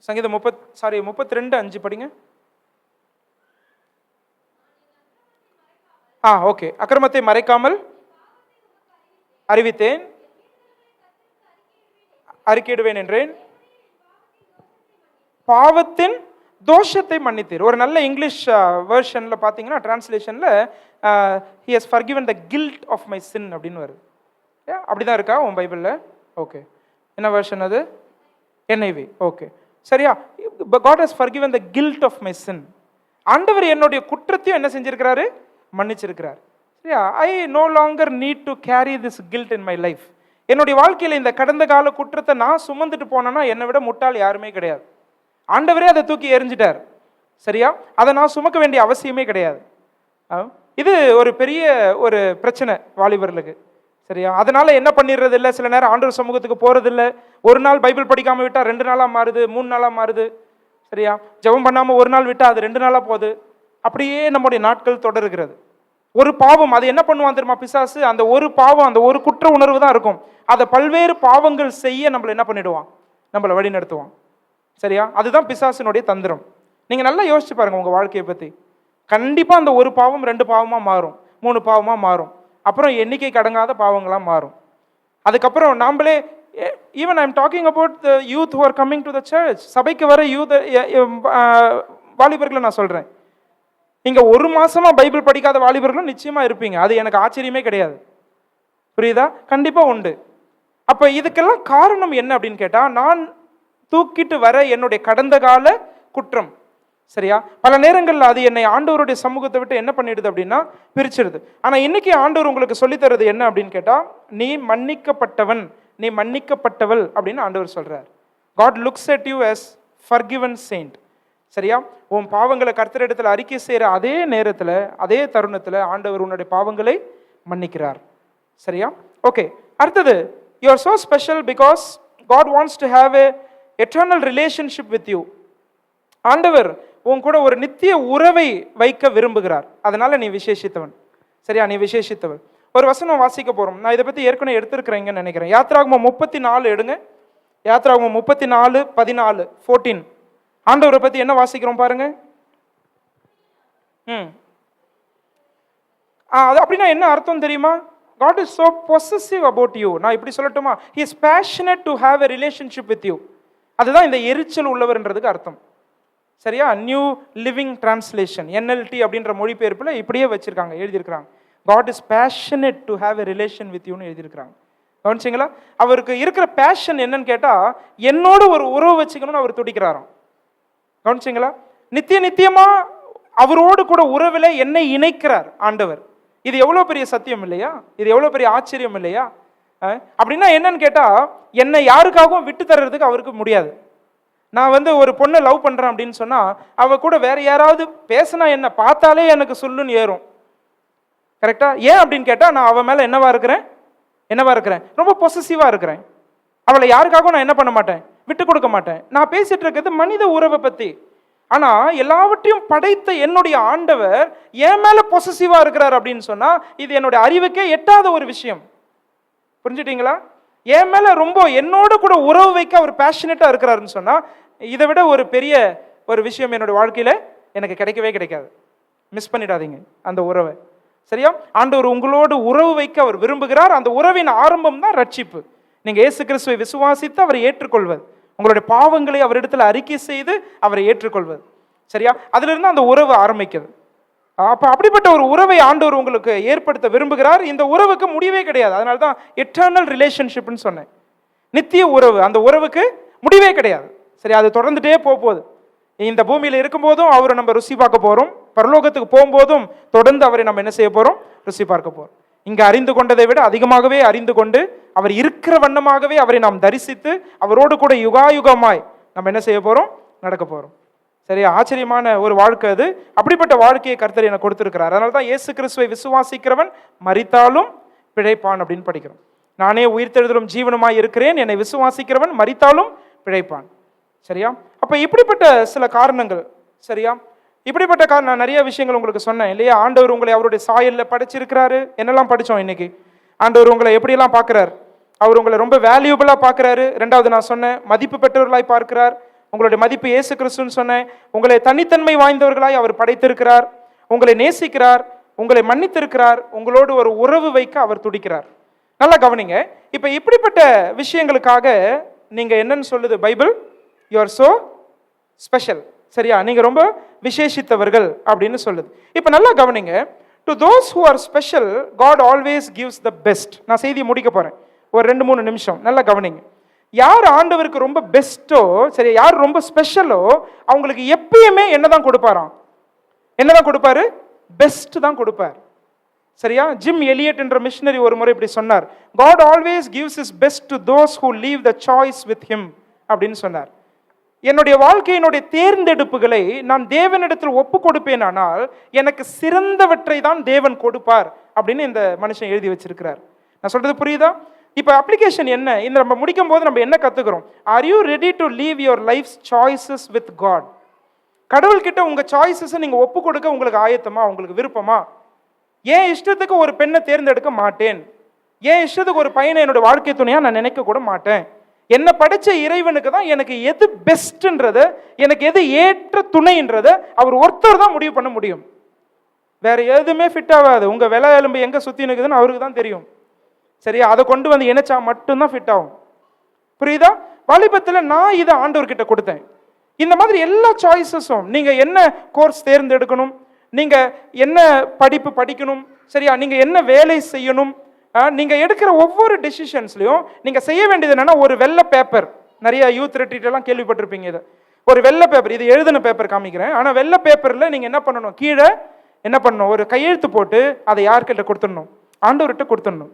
சங்கீதம் 32:5 படிங்க. ஓகே. அக்கிரமத்தை மறைக்காமல் அறிவித்தேன், அறிக்கையிடுவேன் என்றேன், பாவத்தின் தோஷத்தை மன்னித்தீர். ஒரு நல்ல இங்கிலீஷ் வெர்ஷன்ல பார்த்தீங்கன்னா, டிரான்ஸ்லேஷன்ல he has forgiven the guilt of my sin அப்படின்னு வருது. அப்படிதான் இருக்கா உன் பைபிள்ல? ஓகே. என்ன வெர்ஷன் அது? NIV. ஓகே, சரியா? God has forgiven the guilt of my sin. ஆண்டவர் என்னுடைய குற்றத்தையும் என்ன செஞ்சிருக்கிறாரு? மன்னிச்சிருக்கிறார். சரியா? I no longer need to carry this guilt in my life. என்னுடைய வாழ்க்கையில் இந்த கடந்த கால குற்றத்தை நான் சுமந்துட்டு போனேன்னா என்னை விட முட்டாள் யாருமே கிடையாது. ஆண்டவரே அதை தூக்கி எறிஞ்சிட்டார். சரியா? அதை நான் சுமக்க வேண்டிய அவசியமே கிடையாது. இது ஒரு பெரிய ஒரு பிரச்சனை வாலிபர்களுக்கு. சரியா? அதனால என்ன பண்ணிடுறது இல்லை, சில நேரம் ஆண்டவர் சமூகத்துக்கு போறது இல்லை. ஒரு நாள் பைபிள் படிக்காம விட்டா 2 நாளா மாறுது, 3 நாளா மாறுது. சரியா? ஜெபம் பண்ணாம ஒரு நாள் விட்டா அது 2 நாளா போகுது. அப்படியே நம்முடைய நாட்கள் தொடர்கிறது. ஒரு பாவம் அது என்ன பண்ணுவான் தெரியுமா பிசாசு? அந்த ஒரு பாவம், அந்த ஒரு குற்ற உணர்வு தான் இருக்கும், அதை பல்வேறு பாவங்கள் செய்ய நம்மளை என்ன பண்ணிடுவான்? நம்மளை வழி நடத்துவான். சரியா? அதுதான் பிசாசினுடைய தந்திரம். நீங்க நல்லா யோசிச்சு பாருங்க உங்க வாழ்க்கையை பத்தி. கண்டிப்பா அந்த ஒரு பாவம் 2 பாவமா மாறும், 3 பாவமா மாறும், அப்புறம் எண்ணிக்கை கடங்காத பாவங்களா மாறும். அதுக்கப்புறம் நாமளே, even I am talking about the youth who are coming to the church. சபைக்கு வர யூத் வாலிபர்களை நான் சொல்றேன். இங்க 1 மாசமா பைபிள் படிக்காத வாலிபர்களும் நிச்சயமா இருப்பீங்க. அது எனக்கு ஆச்சரியமே கிடையாது. புரியுதா? கண்டிப்பா உண்டு. அப்ப இதுக்கெல்லாம் காரணம் என்ன அப்படின்னு கேட்டா, நான் தூக்கிட்டு வர என்னுடைய கடந்த கால குற்றம். சரியா? பல நேரங்களில் அது என்னை ஆண்டவருடைய சமூகத்தை விட்டு என்ன பண்ணிடுது அப்படின்னா பிரிச்சிடுது. ஆனா இன்னைக்கு ஆண்டவர் உங்களுக்கு சொல்லித்தரது என்ன அப்படின்னு கேட்டா, நீ மன்னிக்கப்பட்டவன், நீ மன்னிக்கப்பட்டவள் அப்படின்னு ஆண்டவர் சொல்றார். God looks at you as forgiven saint. சரியா? உன் பாவங்களை கர்த்தரிடத்தில் அறிக்கை செய்யற அதே நேரத்துல, அதே தருணத்துல ஆண்டவர் உன்னுடைய பாவங்களை மன்னிக்கிறார். சரியா? ஓகே. அடுத்தது, you are so special because God wants to have a eternal relationship with you. ஆண்டவர் உன் கூட ஒரு நித்திய உறவை வைக்க விரும்புகிறார். அதனால நீ விசேஷித்தவன். சரியா? நீ விசேஷித்தவன். ஒரு வசனம் வாசிக்க போறோம். நான் இதை பத்தி ஏற்கனவே எடுத்திருக்கிறேங்கன்னு நினைக்கிறேன். யாத்ராகமம் 34 எடுங்க. யாத்ராகமம் 34:14 14. ஆண்டவரை பத்தி என்ன வாசிக்கிறோம் பாருங்க. அது அப்படின்னா என்ன அர்த்தம் தெரியுமா? God is so possessive about you. நான் இப்படி சொல்லட்டுமா? He is passionate to have a relationship with you. அதுதான் இந்த எரிச்சல் உள்ளவர்ன்றதுக்கு அர்த்தம். சரியா? நியூ லிவிங் டிரான்ஸ்லேஷன், NLT அப்படின்ற மொழிபெயர்ப்புல இப்படியே வச்சிருக்காங்க, எழுதியிருக்கிறாங்க. God is passionate to have a relation with you ன்னு எழுதியிருக்கிறாங்க. கவனிச்சிங்களா? அவருக்கு இருக்கிற பேஷன் என்னன்னு கேட்டா, என்னோட ஒரு உறவு வச்சுக்கணும்னு அவர் துடிக்கிறாராம். கவனிச்சிங்களா? நித்தியமா அவரோடு கூட உறவில் என்னை இணைக்கிறார் ஆண்டவர். இது எவ்வளவு பெரிய சத்தியம் இல்லையா? இது எவ்வளவு பெரிய ஆச்சரியம் இல்லையா? அப்படின்னா என்னன்னு கேட்டா, என்னை யாருக்காகவும் விட்டு தர்றதுக்கு அவருக்கு முடியாது. நான் ஒரு பொண்ணை லவ் பண்றேன் அப்படின்னு சொன்னா, அவ கூட வேற யாராவது பேசினா என்ன பார்த்தாலே எனக்கு சொல்லுன்னு ஏறும். கரெக்டா? ஏன் அப்படின்னு கேட்டால், நான் அவன் மேலே என்னவா இருக்கிறேன், ரொம்ப பொசசிவாக இருக்கிறேன். அவளை யாருக்காகவும் நான் என்ன பண்ண மாட்டேன், விட்டு கொடுக்க மாட்டேன். நான் பேசிட்டு இருக்கிறது மனித உறவை பற்றி. ஆனால் எல்லாவற்றையும் படைத்த என்னுடைய ஆண்டவர் என் மேலே பொசசிவாக இருக்கிறார் அப்படின்னு சொன்னால், இது என்னுடைய அறிவுக்கே எட்டாத ஒரு விஷயம். புரிஞ்சுட்டீங்களா? என் மேலே ரொம்ப என்னோட கூட உறவு வைக்க அவர் பேஷனேட்டாக இருக்கிறாருன்னு சொன்னால், இதை விட ஒரு பெரிய ஒரு விஷயம் என்னுடைய வாழ்க்கையில் எனக்கு கிடைக்கவே கிடைக்காது. மிஸ் பண்ணிடாதீங்க அந்த உறவை. சரியா? ஆண்டவர் உங்களோடு உறவு வைக்க அவர் விரும்புகிறார். அந்த உறவின் ஆரம்பம் தான் ரட்சிப்பு. நீங்கள் இயேசு கிறிஸ்துவை விசுவாசித்து அவரை ஏற்றுக்கொள்வது, உங்களுடைய பாவங்களை அவரிடத்தில் அறிக்கை செய்து அவரை ஏற்றுக்கொள்வது. சரியா? அதிலிருந்து அந்த உறவு ஆரம்பிக்குது. அப்போ அப்படிப்பட்ட ஒரு உறவை ஆண்டவர் உங்களுக்கு ஏற்படுத்த விரும்புகிறார். இந்த உறவுக்கு முடிவே கிடையாது. அதனால தான் எட்டர்னல் ரிலேஷன்ஷிப்னு சொன்னேன். நித்திய உறவு. அந்த உறவுக்கு முடிவே கிடையாது. சரி, அது தொடர்ந்துட்டே போகுது. இந்த பூமியில் இருக்கும்போதும் அவரை நம்ம ருசி பார்க்க போகிறோம். பரலோகத்துக்கு போகும்போதும் தொடர்ந்து அவரை நம்ம என்ன செய்ய போகிறோம், ருசி பார்க்க போகிறோம். இங்கே அறிந்து கொண்டதை விட அதிகமாகவே அறிந்து கொண்டு அவர் இருக்கிற வண்ணமாகவே அவரை நாம் தரிசித்து அவரோடு கூட யுகாயுகமாய் நம்ம என்ன செய்ய போகிறோம், நடக்க போகிறோம். சரியா? ஆச்சரியமான ஒரு வாழ்க்கை அது. அப்படிப்பட்ட வாழ்க்கையை கர்த்தர் எனக்கு கொடுத்திருக்கிறார். அதனால தான் இயேசு கிறிஸ்துவை விசுவாசிக்கிறவன் மரித்தாலும் பிழைப்பான் அப்படின்னு படிக்கிறோம். நானே உயிர்த்தெழுதலும் ஜீவனுமாய் இருக்கிறேன், என்னை விசுவாசிக்கிறவன் மரித்தாலும் பிழைப்பான். சரியா? அப்போ இப்படிப்பட்ட சில காரணங்கள். சரியா? இப்படிப்பட்ட நான் நிறைய விஷயங்கள் உங்களுக்கு சொன்னேன் இல்லையா? ஆண்டவர் உங்களை அவருடைய சாயலில் படைச்சிருக்கிறாரு. என்னெல்லாம் படித்தோம் இன்னைக்கு? ஆண்டவர் உங்களை எப்படியெல்லாம் பார்க்குறார்? அவர் உங்களை ரொம்ப வேல்யூபிளாக பார்க்குறாரு. ரெண்டாவது நான் சொன்னேன், மதிப்பு பெற்றவர்களாய் பார்க்கிறார். உங்களுடைய மதிப்பு இயேசு கிறிஸ்துன்னு சொன்னேன். உங்களை தனித்தன்மை வாய்ந்தவர்களாய் அவர் படைத்திருக்கிறார். உங்களை நேசிக்கிறார், உங்களை மன்னித்திருக்கிறார், உங்களோடு ஒரு உறவு வைக்க அவர் துடிக்கிறார். நல்லா கவனிங்க. இப்போ இப்படிப்பட்ட விஷயங்களுக்காக நீங்கள் என்னன்னு சொல்லுது Bible? You are so special. சரியா? நீங்கள் ரொம்ப விசேஷித்தவர்கள் அப்படின்னு சொல்லுது. இப்போ நல்லா கவனிங்க. To those who are special God always gives the best. நான் செய்தியை முடிக்க போகிறேன் ஒரு 2-3 நிமிஷம். நல்லா கவனிங்க. யார் ஆண்டவருக்கு ரொம்ப பெஸ்ட்டோ, சரி, யார் ரொம்ப ஸ்பெஷலோ அவங்களுக்கு எப்பயுமே என்னதான் கொடுப்பாராம்? என்னதான் கொடுப்பாரு? பெஸ்ட் தான் கொடுப்பார். சரியா? ஜிம் எலியட் என்ற மிஷனரி ஒரு முறை இப்படி சொன்னார், God always gives his best to those who leave the choice with him அப்படின்னு சொன்னார். என்னுடைய வாழ்க்கையினுடைய தேர்ந்தெடுப்புகளை நான் தேவனிடத்தில் ஒப்பு கொடுப்பேன், ஆனால் எனக்கு சிறந்தவற்றை தான் தேவன் கொடுப்பார் அப்படின்னு இந்த மனுஷன் எழுதி வச்சிருக்கிறார். நான் சொல்றது புரியுதா? இப்போ அப்ளிகேஷன் என்ன? இந்த நம்ம முடிக்கும் போது நம்ம என்ன கற்றுக்கிறோம்? Are you ready to leave your life choices with God? கடவுள்கிட்ட உங்கள் சாய்ஸஸை நீங்கள் ஒப்பு கொடுக்க உங்களுக்கு ஆயத்தமா, உங்களுக்கு விருப்பமா? ஏன் இஷ்டத்துக்கு ஒரு பெண்ணை தேர்ந்தெடுக்க மாட்டேன், ஏன் இஷ்டத்துக்கு ஒரு பையனை என்னோட வாழ்க்கை துணையாக நான் நினைக்க கூட மாட்டேன். என்னை படைச்ச இறைவனுக்கு தான் எனக்கு எது பெஸ்ட்ன்றத, எனக்கு எது ஏற்ற துணைன்றத அவர் ஒருத்தர் தான் முடிவு பண்ண முடியும். வேற எதுவுமே ஃபிட் ஆகாது. உங்கள் விலை எலும்பு எங்கே சுற்றி நிற்குதுன்னு அவருக்கு தான் தெரியும். சரியா? அதை கொண்டு வந்து இணைச்சா மட்டும்தான் ஃபிட் ஆகும். புரியுதா? வாலிபத்தில் நான் இதை ஆண்டவர்கிட்ட கொடுத்தேன். இந்த மாதிரி எல்லா சாய்ஸஸும், நீங்கள் என்ன கோர்ஸ் தேர்ந்தெடுக்கணும், நீங்கள் என்ன படிப்பு படிக்கணும், சரியா, நீங்கள் என்ன வேலை செய்யணும், நீங்கள் எடுக்கிற ஒவ்வொரு டெசிஷன்ஸ்லையும் நீங்கள் செய்ய வேண்டியது என்னென்னா, ஒரு வெள்ளை பேப்பர், நிறைய யூத் ரெட்ரீட்டெல்லாம் கேள்விப்பட்டிருப்பீங்க இதை, ஒரு வெள்ளை பேப்பர், இது எழுதின பேப்பர் காமிக்கிறேன். ஆனால் வெள்ளை பேப்பரில் நீங்கள் என்ன பண்ணணும், கீழே என்ன பண்ணணும், ஒரு கையெழுத்து போட்டு அதை யார்கிட்ட கொடுத்துடணும், ஆண்டவர்கிட்ட கொடுத்துடணும்.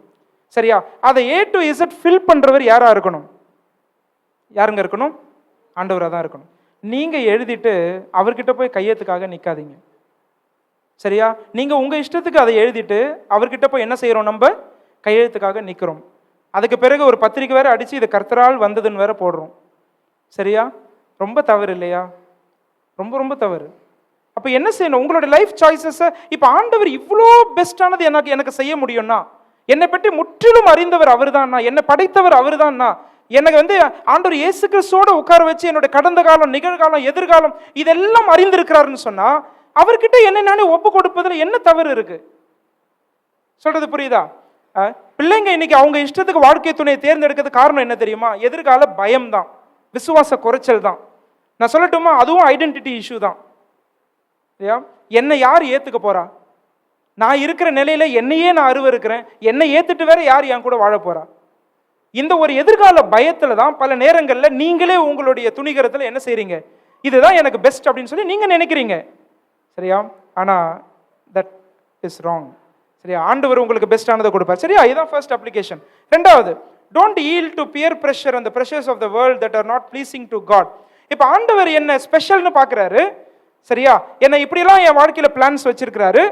சரியா? அதை A to Z ஃபில் பண்ணுறவர் யாராக இருக்கணும்? யாருங்க இருக்கணும்? ஆண்டவராக தான் இருக்கணும். நீங்கள் எழுதிட்டு அவர்கிட்ட போய் கையெழுத்துக்காக நிற்காதீங்க. சரியா? நீங்கள் உங்கள் இஷ்டத்துக்கு அதை எழுதிட்டு அவர்கிட்ட போய் என்ன செய்கிறோம், நம்ம கையெழுத்துக்காக நிற்கிறோம். அதுக்கு பிறகு ஒரு பத்திரிக்கை வேறு அடித்து இது கர்த்தரால் வந்ததுன்னு வேற போடுறோம். சரியா? ரொம்ப தவறு இல்லையா? ரொம்ப ரொம்ப தவறு. அப்போ என்ன செய்யணும்? உங்களோட லைஃப் சாய்ஸஸை இப்போ ஆண்டவர் இவ்வளோ பெஸ்ட்டானது எனக்கு செய்ய முடியும்னா, என்னை பற்றி முற்றிலும் அறிந்தவர் அவர் தான்னா, என்னை படைத்தவர் அவர் தான்னா, எனக்கு ஆண்டவர் இயேசு கிறிஸ்துவோட உட்கார வச்சு என்னோட கடந்த காலம், நிகழ்காலம், எதிர்காலம் இதெல்லாம் அறிந்திருக்கிறாருன்னு சொன்னா, அவர்கிட்ட என்ன நானே ஒப்பு கொடுப்பதில் என்ன தவறு இருக்கு? சொல்றது புரியுதா? பிள்ளைங்க இன்னைக்கு அவங்க இஷ்டத்துக்கு வாழ்க்கை துணையை தேர்ந்தெடுக்கிறது காரணம் என்ன தெரியுமா? எதிர்கால பயம் தான், விசுவாச குறைச்சல் தான். நான் சொல்லட்டுமா, அதுவும் ஐடென்டிட்டி இஷ்யூ தான். என்னை யார் ஏத்துக்க போறா? நான் இருக்கிற நிலையில என்னையே நான் அருவருக்கிறேன், என்னை ஏத்துட்டு வேற யார் என் கூட வாழ போறா? இந்த ஒரு எதிர்கால பயத்துல தான் பல நேரங்களில் நீங்களே உங்களுடைய துணிகரத்தில் என்ன செய்றீங்க, இதுதான் எனக்கு பெஸ்ட் அப்படின்னு சொல்லி நீங்க நினைக்கிறீங்க. சரியா? ஆனா தட் இஸ் ராங். சரியா? ஆண்டவர் உங்களுக்கு பெஸ்டானதை கொடுப்பார். சரியா? இதுதான் ஃபர்ஸ்ட் அப்ளிகேஷன். ரெண்டாவது, don't yield to peer pressure and the pressures of the world that are not pleasing to God. இப்போ ஆண்டவர் என்ன ஸ்பெஷல்னு பார்க்குறாரு. சரியா? என்னை இப்படிலாம் என் வாழ்க்கையில் பிளான்ஸ் வச்சிருக்கிறாரு.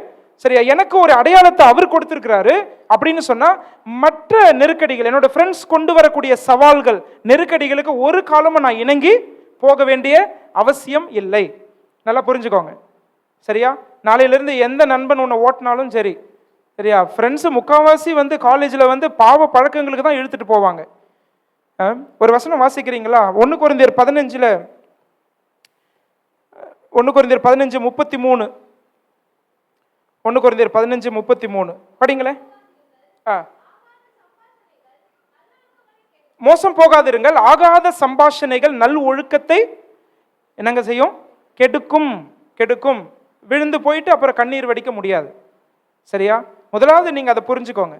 சரியா? எனக்கு ஒரு அடையாளத்தை அவர் கொடுத்திருக்கிறாரு அப்படின்னு சொன்னா, மற்ற நெருக்கடிகள், என்னோட ஃப்ரெண்ட்ஸ் கொண்டு வரக்கூடிய சவால்கள், நெருக்கடிகளுக்கு ஒரு காலமும் நான் இணங்கி போக வேண்டிய அவசியம் இல்லை. நல்லா புரிஞ்சுக்கோங்க. சரியா? நாளையிலிருந்து எந்த நண்பன் உன்னை ஓட்டினாலும் சரி, சரியா, ஃப்ரெண்ட்ஸு முக்கால்வாசி காலேஜில் பாவ பழக்கங்களுக்கு தான் இழுத்துட்டு போவாங்க. ஒரு வசனம் வாசிக்கிறீங்களா? 1 கொரிந்தியர் 15 33. 1 கொரிந்தியர் 15:33 படிங்களே. மோசம் போகாதிருங்கள், ஆகாத சம்பாஷணைகள் நல் ஒழுக்கத்தை என்னங்க செய்யும்? கெடுக்கும். கெடுக்கும். விழுந்து போயிட்டு அப்புறம் கண்ணீர் வடிக்க முடியாது. சரியா? முதலாவது நீங்க அதை புரிஞ்சுக்கோங்க.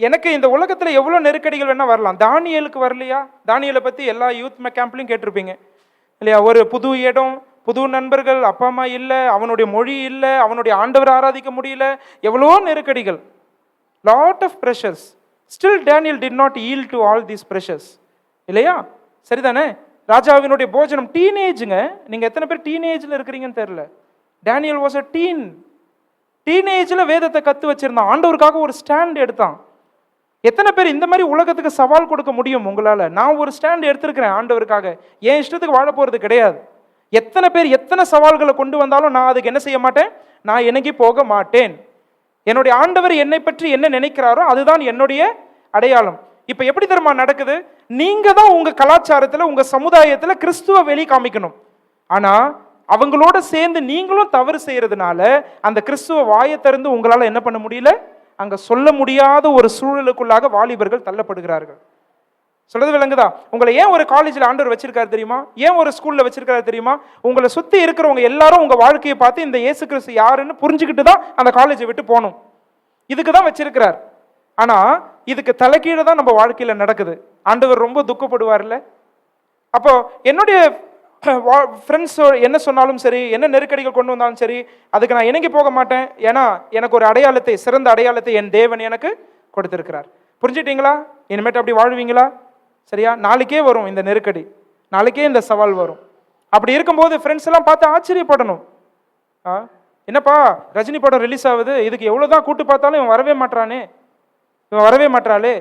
எனக்கு இந்த உலகத்துல எவ்வளவு நெருக்கடிகள் வேணா வரலாம். தானியேலுக்கு வரலையா? தானியேலை பத்தி எல்லா யூத் கேம்ப்லையும் கேட்டிருப்பீங்க இல்லையா? ஒரு புது இடம், புது நண்பர்கள், அப்பா அம்மா இல்லை, அவனுடைய மொழி இல்லை, அவனுடைய ஆண்டவர் ஆராதிக்க முடியல, எவ்வளோ நெருக்கடிகள், lot of pressures. Still Daniel did not yield to all these pressures இல்லையா? சரிதானே? ராஜாவினுடைய போஜனம், டீனேஜுங்க. நீங்க எத்தனை பேர் டீனேஜில் இருக்கிறீங்கன்னு தெரியல. டேனியல் வாஸ் அ டீனேஜில் வேதத்தை கற்று வச்சிருந்தான். ஆண்டவருக்காக ஒரு ஸ்டாண்ட் எடுத்தான். எத்தனை பேர் இந்த மாதிரி உலகத்துக்கு சவால் கொடுக்க முடியும் உங்களால்? நான் ஒரு ஸ்டாண்ட் எடுத்திருக்கிறேன் ஆண்டவருக்காக, என் இஷ்டத்துக்கு வாழ போகிறது கிடையாது. எத்தனை பேர் எத்தனை சவால்களை கொண்டு வந்தாலும் நான் அதுக்கு என்ன செய்ய மாட்டேன்? நான் இணங்கி போக மாட்டேன். என்னுடைய ஆண்டவர் என்னை பற்றி என்ன நினைக்கிறாரோ அதுதான் என்னுடைய அடையாளம். இப்போ எப்படி தெரியுமா நடக்குது? நீங்க தான் உங்க கலாச்சாரத்தில், உங்க சமுதாயத்தில் கிறிஸ்துவ வெளி காமிக்கணும். ஆனால் அவங்களோட சேர்ந்து நீங்களும் தவறு செய்யறதுனால அந்த கிறிஸ்துவ வாயை திறந்து உங்களால் என்ன பண்ண முடியல? அங்க சொல்ல முடியாத ஒரு சூழலுக்குள்ளாக வாலிபர்கள் தள்ளப்படுகிறார்கள். சொல்றது விளங்குதா? உங்களை ஏன் ஒரு காலேஜில் ஆண்டவர் வச்சிருக்காரு தெரியுமா? ஏன் ஒரு ஸ்கூல்ல வச்சிருக்காரு தெரியுமா? உங்களை சுத்தி இருக்கிறவங்க எல்லாரும் உங்க வாழ்க்கையை பார்த்து இந்த இயேசு கிறிஸ்து யாருன்னு புரிஞ்சுக்கிட்டு தான் அந்த காலேஜை விட்டு போகணும். இதுக்கு தான் வச்சிருக்கிறார். ஆனா இதுக்கு தலைக்கீழ தான் நம்ம வாழ்க்கையில நடக்குது. ஆண்டவர் ரொம்ப துக்கப்படுவார்ல. அப்போ என்னுடைய ஃப்ரெண்ட்ஸ் என்ன சொன்னாலும் சரி, என்ன நெருக்கடிகள் கொண்டு வந்தாலும் சரி, அதுக்கு நான் இணங்கி போக மாட்டேன். ஏன்னா எனக்கு ஒரு அடையாளத்தை, சிறந்த அடையாளத்தை என் தேவன் எனக்கு கொடுத்திருக்கிறார். புரிஞ்சுட்டீங்களா? இனிமேட்டு அப்படி வாழ்வீங்களா? சரியா? நாளைக்கே வரும் இந்த நெருக்கடி, நாளைக்கே இந்த சவால் வரும். அப்படி இருக்கும்போது ஃப்ரெண்ட்ஸ் எல்லாம் பார்த்து ஆச்சரியப்படணும். என்னப்பா ரஜினி படம் ரிலீஸ் ஆகுது, இதுக்கு எவ்வளோதான் கூட்டு பார்த்தாலும் இவன் வரவே மாட்டானே, இவன் வரவே மாட்டாளே.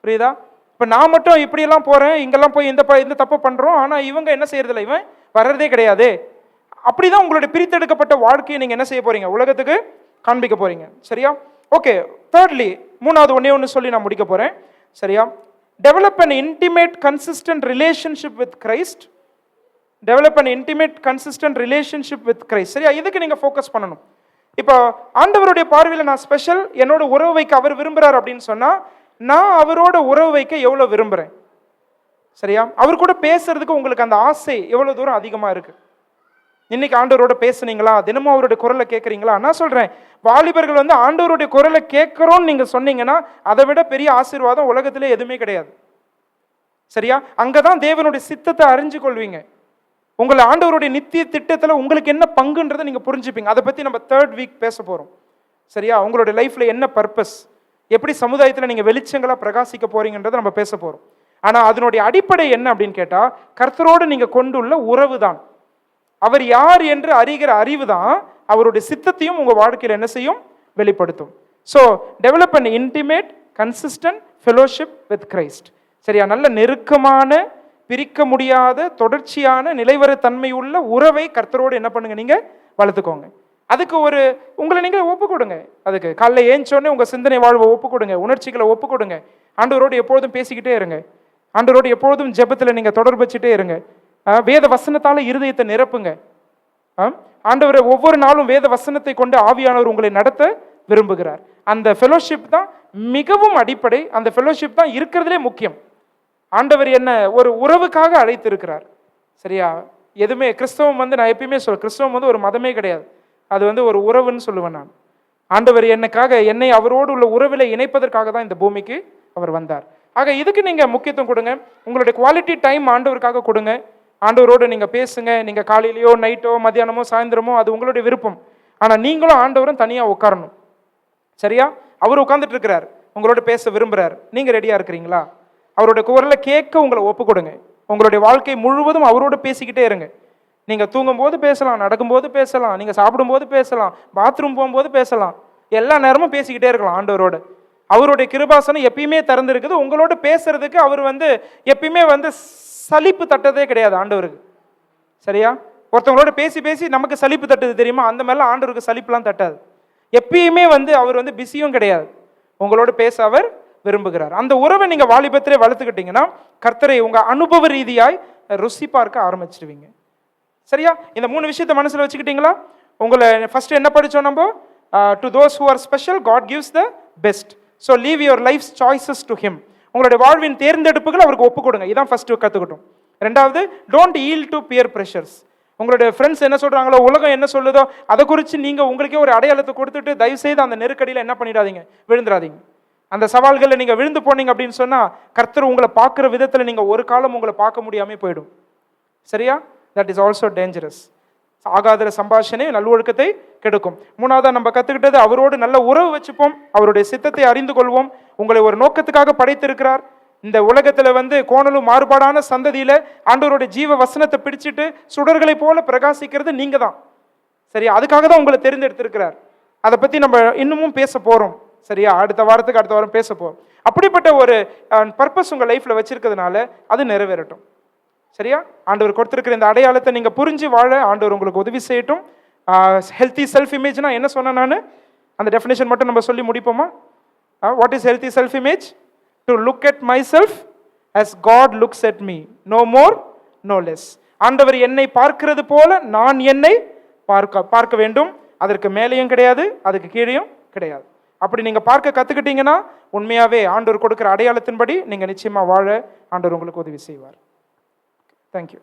புரியுதா? இப்போ நான் மட்டும் இப்படியெல்லாம் போகிறேன், இங்கெல்லாம் போய் இந்த தப்பு பண்ணுறோம், ஆனால் இவங்க என்ன செய்யறதில்ல, இவன் வர்றதே கிடையாது. அப்படிதான் உங்களுடைய பிரித்தெடுக்கப்பட்ட வாழ்க்கையை நீங்கள் என்ன செய்ய போறீங்க? உலகத்துக்கு காண்பிக்க போறீங்க. சரியா? ஓகே. thirdly, மூணாவது ஒன்று சொல்லி நான் முடிக்க போறேன். சரியா? Develop an intimate consistent relationship with Christ. Develop an intimate consistent relationship with Christ. சரியா? இதுக்கு நீங்க ஃபோக்கஸ் பண்ணணும். இப்போ ஆண்டவருடைய பார்வையில் நான் ஸ்பெஷல், என்னோட உறவு வைக்க அவர் விரும்புறார் அப்படின்னு சொன்னா, நான் அவரோட உறவு வைக்க எவ்வளவு விரும்புறேன். சரியா? அவர் கூட பேசுறதுக்கு உங்களுக்கு அந்த ஆசை எவ்வளவு தூரம் அதிகமா இருக்கு? இன்னைக்கு ஆண்டவரோட பேசுனீங்களா? தினமும் அவருடைய குரலை கேட்குறீங்களா? நான் சொல்றேன், வாலிபர்கள் ஆண்டவருடைய குரலை கேட்கிறோம்னு நீங்க சொன்னீங்கன்னா அதை விட பெரிய ஆசீர்வாதம் உலகத்திலே எதுவுமே கிடையாது. சரியா? அங்கதான் தேவனுடைய சித்தத்தை அறிஞ்சு கொள்வீங்க. உங்களை ஆண்டவருடைய நித்திய திட்டத்தில் உங்களுக்கு என்ன பங்குன்றதை நீங்க புரிஞ்சுப்பீங்க. அதை பத்தி நம்ம 3rd வீக் பேச போறோம். சரியா? உங்களுடைய லைஃப்ல என்ன பர்பஸ், எப்படி சமுதாயத்தில் நீங்க வெளிச்சங்களா பிரகாசிக்க போறீங்கன்றதை நம்ம பேச போறோம். ஆனா அதனுடைய அடிப்படை என்ன அப்படின்னு கேட்டா, கர்த்தரோடு நீங்க கொண்டுள்ள உறவு தான். அவர் யார் என்று அறிகிற அறிவு தான் அவருடைய சித்தத்தையும் உங்க வாழ்க்கையில் என்ன செய்யும்? வெளிப்படுத்தும். So develop an intimate consistent fellowship with Christ. சரியா? நல்ல நெருக்கமான, பிரிக்க முடியாத, தொடர்ச்சியான, நிலைவர தன்மை உள்ள உறவை கர்த்தரோடு என்ன பண்ணுங்க? நீங்க வளர்த்துக்கோங்க. அதுக்கு உங்களை நீங்க ஒப்பு கொடுங்க. அதுக்கு காலைல ஏஞ்சோடனே உங்க சிந்தனை வாழ்வை ஒப்பு கொடுங்க, உணர்ச்சிகளை ஒப்பு கொடுங்க. ஆண்டவரோடு எப்பொழுதும் பேசிக்கிட்டே இருங்க. ஆண்டவரோடு எப்பொழுதும் ஜெபத்தில் நீங்க தொடர்பு வச்சுட்டே இருங்க. வேத வசனத்தால இருதயத்தை நிரப்புங்க. ஆண்டவர் ஒவ்வொரு நாளும் வேத வசனத்தை கொண்டு ஆவியானவர் உங்களை நடத்த விரும்புகிறார். அந்த ஃபெலோஷிப் தான் மிகவும் அடிப்படை. அந்த ஃபெலோஷிப் தான் இருக்கிறதுலே முக்கியம். ஆண்டவர் என்ன ஒரு உறவுக்காக அழைத்திருக்கிறார். சரியா? எதுவுமே கிறிஸ்தவம் நான் எப்பயுமே கிறிஸ்தவம் ஒரு மதமே கிடையாது. அது ஒரு உறவுன்னு சொல்லுவேன் நான். ஆண்டவர் என்னை அவரோடு உள்ள உறவில் இணைப்பதற்காக தான் இந்த பூமிக்கு அவர் வந்தார். ஆக இதுக்கு நீங்க முக்கியத்துவம் கொடுங்க. உங்களுடைய குவாலிட்டி டைம் ஆண்டவருக்காக கொடுங்க. ஆண்டவரோடு நீங்க பேசுங்க. நீங்க காலையிலையோ நைட்டோ மத்தியானமோ சாயந்தரமோ அது உங்களுடைய விருப்பம். ஆனா நீங்களும் ஆண்டவரும் தனியா உட்காரணும். சரியா? அவர் உட்கார்ந்துட்டு இருக்கிறார், உங்களோட பேச விரும்புறார். நீங்க ரெடியா இருக்கிறீங்களா? அவருடைய குரலை கேட்க உங்களை ஒப்பு கொடுங்க. உங்களுடைய வாழ்க்கை முழுவதும் அவரோடு பேசிக்கிட்டே இருங்க. நீங்கள் தூங்கும்போது பேசலாம், நடக்கும்போது பேசலாம், நீங்கள் சாப்பிடும்போது பேசலாம், பாத்ரூம் போகும்போது பேசலாம், எல்லா நேரமும் பேசிக்கிட்டே இருக்கலாம் ஆண்டவரோட. அவருடைய கிருபாசனம் எப்பயுமே திறந்துருக்குது. உங்களோட பேசுறதுக்கு அவர் எப்பயுமே சலிப்பு தட்டதே கிடையாது ஆண்டவருக்கு. சரியா? ஒருத்தவங்களோட பேசி பேசி நமக்கு சலிப்பு தட்டுது தெரியுமா? அந்த மாதிரிலாம் ஆண்டவருக்கு சலிப்புலாம் தட்டாது. எப்பயுமே அவர் பிஸியும் கிடையாது. உங்களோட பேச அவர் விரும்புகிறார். அந்த உறவை நீங்க வாலிபத்திலே வளர்த்துக்கிட்டீங்கன்னா கர்த்தரை உங்க அனுபவ ரீதியாய் ருசி பார்க்க ஆரம்பிச்சிருவீங்க. சரியா? இந்த 3 விஷயத்தை மனசுல வச்சுக்கிட்டீங்களா? உங்களை ஃபர்ஸ்ட் என்ன படிச்சோம் நம்ம? To those who are special God gives the best. So leave your life choices to him. உங்களுடைய வாழ்வின் தேர்ந்தெடுப்புகள் அவருக்கு ஒப்பு கொடுங்க. இதான் ஃபர்ஸ்ட் கற்றுக்கிட்டோம். ரெண்டாவது, don't yield to peer pressures. உங்களுடைய ஃப்ரெண்ட்ஸ் என்ன சொல்றாங்களோ, உலகம் என்ன சொல்லுதோ அதை குறித்து நீங்க உங்களுக்கே ஒரு அடையாளத்தை கொடுத்துட்டு தயவுசெய்து அந்த நெருக்கடியில் என்ன பண்ணிடாதீங்க, விழுந்துடாதீங்க. அந்த சவால்களில் நீங்க விழுந்து போனீங்க அப்படின்னு சொன்னா கர்த்தர் உங்களை பார்க்குற விதத்தில் நீங்க ஒரு காலம் உங்களை பார்க்க முடியாமல் போயிடும். சரியா? That is also dangerous. ஆகாத சம்பாஷணை நல்லொழுக்கத்தை கெடுக்கும். மூணாவதா நம்ம கத்துக்கிட்டது, அவரோடு நல்ல உறவு வச்சுப்போம், அவருடைய சித்தத்தை அறிந்து கொள்வோம். உங்களை ஒரு நோக்கத்துக்காக படைத்திருக்கிறார். இந்த உலகத்துல கோணலும் மாறுபாடான சந்ததியில ஆண்டவருடைய ஜீவ வசனத்தை பிடிச்சிட்டு சுடர்களை போல பிரகாசிக்கிறது நீங்க தான். சரியா? அதுக்காக தான் உங்களை தெரிந்தெடுத்திருக்கிறார். அதை பத்தி நம்ம இன்னமும் பேச போறோம். சரியா? அடுத்த வாரம் பேச போறோம். அப்படிப்பட்ட ஒரு பர்பஸ் உங்க லைஃப்ல வச்சிருக்கிறதுனால அது நிறைவேறட்டும். சரியா? ஆண்டவர் கொடுத்திருக்கிற இந்த அடையாளத்தை நீங்க புரிஞ்சு வாழ ஆண்டவர் உங்களுக்கு உதவி செய்யட்டும். ஹெல்த்தி செல்ஃப் இமேஜ்னா என்ன சொன்னேன் நான்? அந்த டெஃபினேஷன் மட்டும் நம்ம சொல்லி முடிப்போமா? What is healthy self image? To look at my self as God looks at me, no more no less. ஆண்டவர் என்னை பார்க்கிறது போல நான் என்னை பார்க்க வேண்டும். அதற்கு மேலேயும் கிடையாது, அதுக்கு கீழேயும் கிடையாது. அப்படி நீங்க பார்க்க கத்துக்கிட்டீங்கன்னா உண்மையாவே ஆண்டவர் கொடுக்கிற அடையாளத்தின்படி நீங்க நிச்சயமா வாழ ஆண்டவர் உங்களுக்கு உதவி செய்வார். Thank you.